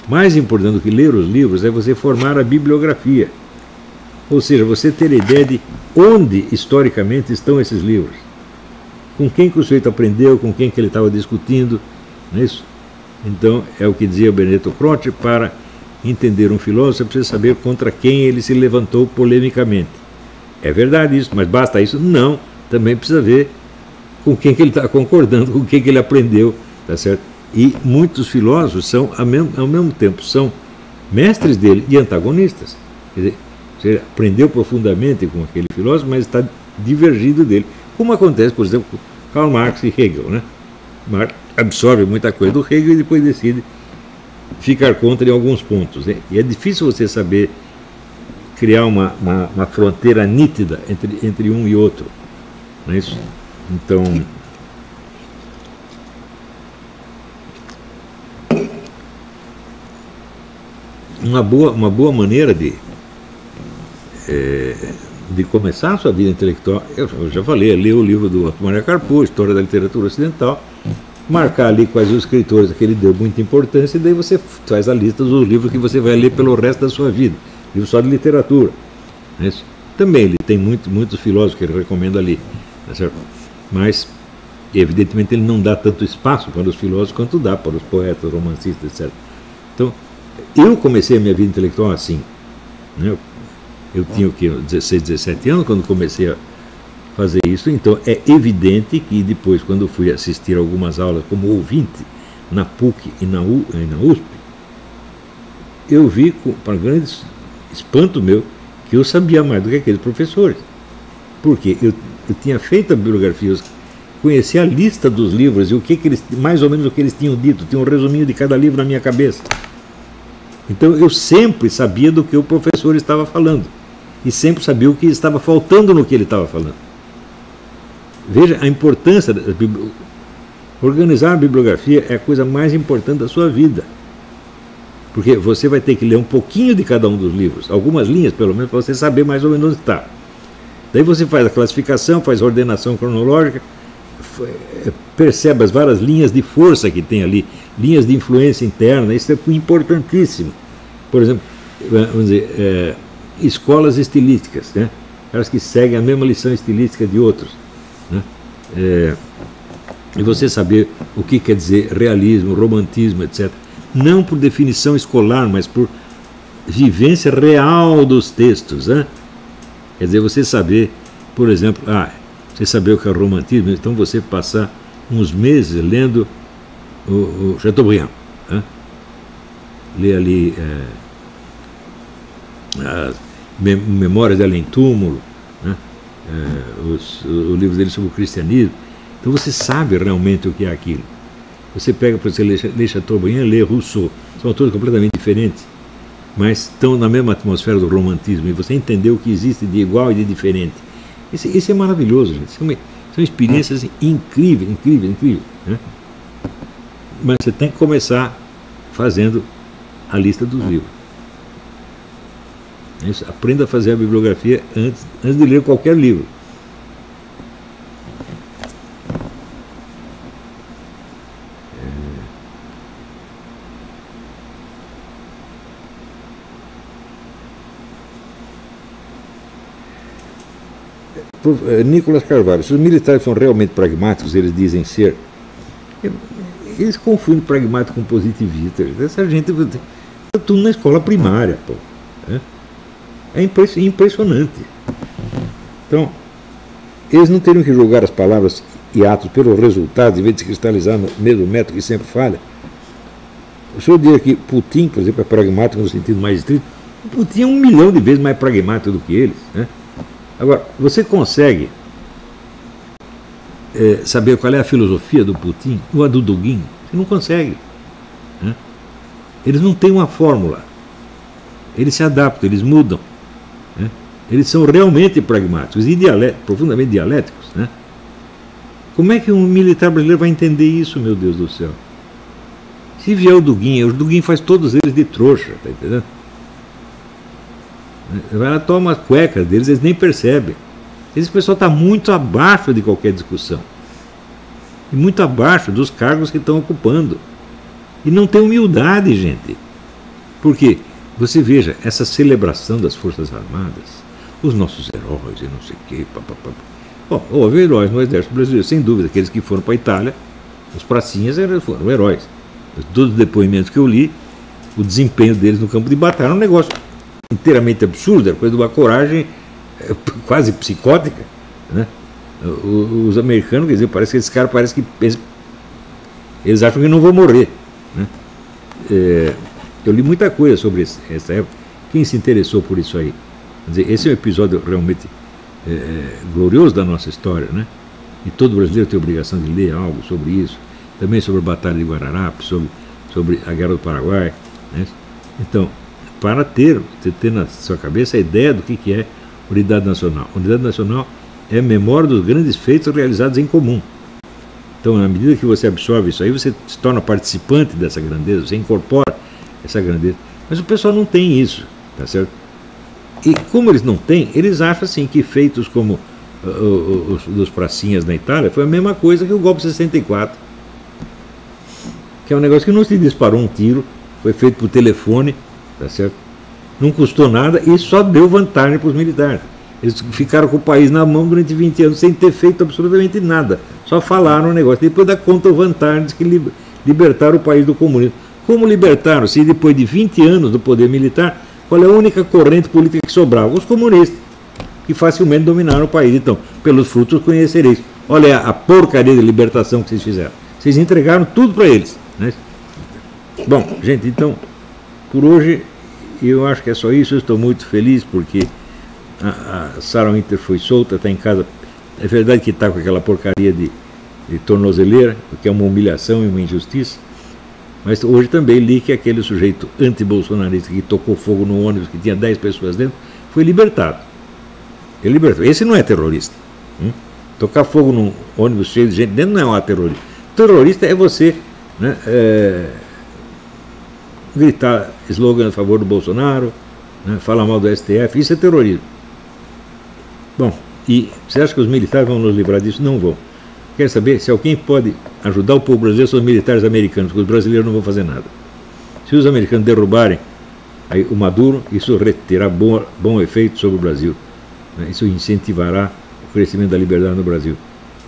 Mais importante do que ler os livros é você formar a bibliografia. Ou seja, você ter ideia de onde historicamente estão esses livros. Com quem que o sujeito aprendeu, com quem que ele estava discutindo, não é isso? Então, é o que dizia o Benedetto Croce, para entender um filósofo, você precisa saber contra quem ele se levantou polemicamente. É verdade isso, mas basta isso? Não. Também precisa ver com quem que ele está concordando, com quem que ele aprendeu, tá certo? E muitos filósofos são, ao mesmo tempo, são mestres dele e antagonistas. Quer dizer, você aprendeu profundamente com aquele filósofo, mas está divergido dele. Como acontece, por exemplo, com Karl Marx e Hegel, né? Marx absorve muita coisa do Hegel e depois decide ficar contra em alguns pontos, né? E é difícil você saber criar uma fronteira nítida entre um e outro, não é isso? Então, uma boa maneira de começar a sua vida intelectual, eu já falei, é ler o livro do Otto Maria Carpo, História da Literatura Ocidental, marcar ali quais os escritores que ele deu muita importância, e daí você faz a lista dos livros que você vai ler pelo resto da sua vida, livro só de literatura, não é isso? Também ele tem muitos filósofos que ele recomenda ali, tá certo? Mas, evidentemente, ele não dá tanto espaço para os filósofos quanto dá para os poetas, romancistas, etc. Então, eu comecei a minha vida intelectual assim, né? Eu tinha o quê? 16, 17 anos quando comecei a fazer isso. Então é evidente que depois, quando eu fui assistir algumas aulas como ouvinte na PUC e na USP, eu vi, para grande espanto meu, que eu sabia mais do que aqueles professores. Porque eu tinha feito a bibliografia, eu conhecia a lista dos livros e mais ou menos o que eles tinham dito, tinha um resuminho de cada livro na minha cabeça. Então eu sempre sabia do que o professor estava falando e sempre sabia o que estava faltando no que ele estava falando. Veja a importância da organizar a bibliografia é a coisa mais importante da sua vida, porque você vai ter que ler um pouquinho de cada um dos livros, algumas linhas pelo menos, para você saber mais ou menos onde está. Daí você faz a classificação, faz a ordenação cronológica, percebe as várias linhas de força que tem ali, linhas de influência interna, isso é importantíssimo. Por exemplo, vamos dizer, escolas estilísticas, né? Elas que seguem a mesma lição estilística de outros, né? E você saber o que quer dizer realismo, romantismo, etc. Não por definição escolar, mas por vivência real dos textos, né? Quer dizer, você saber, por exemplo, você saber o que é romantismo, então você passar uns meses lendo o Chateaubriand, né? Ler ali as Memórias de Além Túmulo, né? O livro dele sobre o cristianismo. Então você sabe realmente o que é aquilo. Você pega, para você ler Chateaubriand, ler Rousseau, são autores completamente diferentes, mas estão na mesma atmosfera do romantismo, e você entendeu o que existe de igual e de diferente. Isso é maravilhoso, gente. São experiências incríveis, incríveis, incríveis. Né? Mas você tem que começar fazendo a lista dos livros. Isso, aprenda a fazer a bibliografia antes de ler qualquer livro. Nicolas Carvalho, se os militares são realmente pragmáticos, eles dizem ser, eles confundem pragmático com positivista. Essa gente está tudo na escola primária, pô. É impressionante. Então, eles não teriam que julgar as palavras e atos pelo resultado, em vez de se cristalizar no mesmo método que sempre falha. O senhor diz que Putin, por exemplo, é pragmático no sentido mais estrito. O Putin é 1 milhão de vezes mais pragmático do que eles, né? Agora, você consegue saber qual é a filosofia do Putin ou a do Dugin? Você não consegue. Né? Eles não têm uma fórmula. Eles se adaptam, eles mudam. Né? Eles são realmente pragmáticos e profundamente dialéticos. Né? Como é que um militar brasileiro vai entender isso, meu Deus do céu? Se vier o Dugin faz todos eles de trouxa, tá entendendo? Vai lá, toma as cuecas deles, eles nem percebem. Esse pessoal está muito abaixo de qualquer discussão. E muito abaixo dos cargos que estão ocupando. E não tem humildade, gente. Por quê? Você veja, essa celebração das Forças Armadas, os nossos heróis e não sei o quê. Bom, houve heróis no Exército Brasileiro, sem dúvida. Aqueles que foram para a Itália, os pracinhas foram heróis. Todos os depoimentos que eu li, o desempenho deles no campo de batalha era um negócio inteiramente absurdo, era coisa de uma coragem quase psicótica. Né? Os americanos, quer dizer, parece que esses caras eles acham que não vão morrer. Né? Eu li muita coisa sobre essa época. Quem se interessou por isso aí? Quer dizer, esse é um episódio realmente glorioso da nossa história, né? E todo brasileiro tem a obrigação de ler algo sobre isso, também sobre a Batalha de Guararapes, sobre a Guerra do Paraguai. Né? Então, para ter na sua cabeça a ideia do que é unidade nacional. Unidade nacional é a memória dos grandes feitos realizados em comum. Então, na medida que você absorve isso aí, você se torna participante dessa grandeza, você incorpora essa grandeza. Mas o pessoal não tem isso, tá certo? E como eles não têm, eles acham assim que feitos como os dos pracinhas na Itália foi a mesma coisa que o golpe de 64. Que é um negócio que não se disparou um tiro, foi feito por telefone, tá certo? Não custou nada e só deu vantagem para os militares. Eles ficaram com o país na mão durante 20 anos sem ter feito absolutamente nada. Só falaram o negócio. Depois dá conta vantagem de que libertaram o país do comunismo. Como libertaram? Se depois de 20 anos do poder militar, qual é a única corrente política que sobrava? Os comunistas, que facilmente dominaram o país. Então, pelos frutos conhecereis. Olha a porcaria de libertação que vocês fizeram. Vocês entregaram tudo para eles. Né? Bom, gente, então, por hoje, eu acho que é só isso. Eu estou muito feliz porque a Sarah Winter foi solta, está em casa. É verdade que está com aquela porcaria de tornozeleira, que é uma humilhação e uma injustiça. Mas hoje também li que aquele sujeito anti-bolsonarista que tocou fogo no ônibus, que tinha 10 pessoas dentro, foi libertado. Ele libertou. Esse não é terrorista. Tocar fogo num ônibus cheio de gente dentro não é um terrorista. Terrorista é você, né, gritar slogan a favor do Bolsonaro, né, falar mal do STF, isso é terrorismo. Bom, e você acha que os militares vão nos livrar disso? Não vão. Quer saber? Se alguém pode ajudar o povo brasileiro, são os militares americanos, porque os brasileiros não vão fazer nada. Se os americanos derrubarem aí o Maduro, isso terá bom efeito sobre o Brasil. Né? Isso incentivará o crescimento da liberdade no Brasil.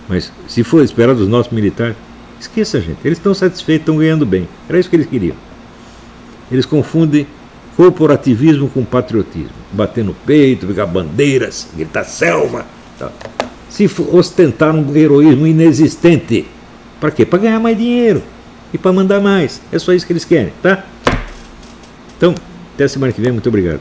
Mas se for esperar dos nossos militares, esqueça, gente. Eles estão satisfeitos, estão ganhando bem. Era isso que eles queriam. Eles confundem corporativismo com patriotismo. Bater no peito, pegar bandeiras, gritar selva. Tá. Se ostentar um heroísmo inexistente. Para quê? Para ganhar mais dinheiro. E para mandar mais. É só isso que eles querem, tá? Então, até a semana que vem. Muito obrigado.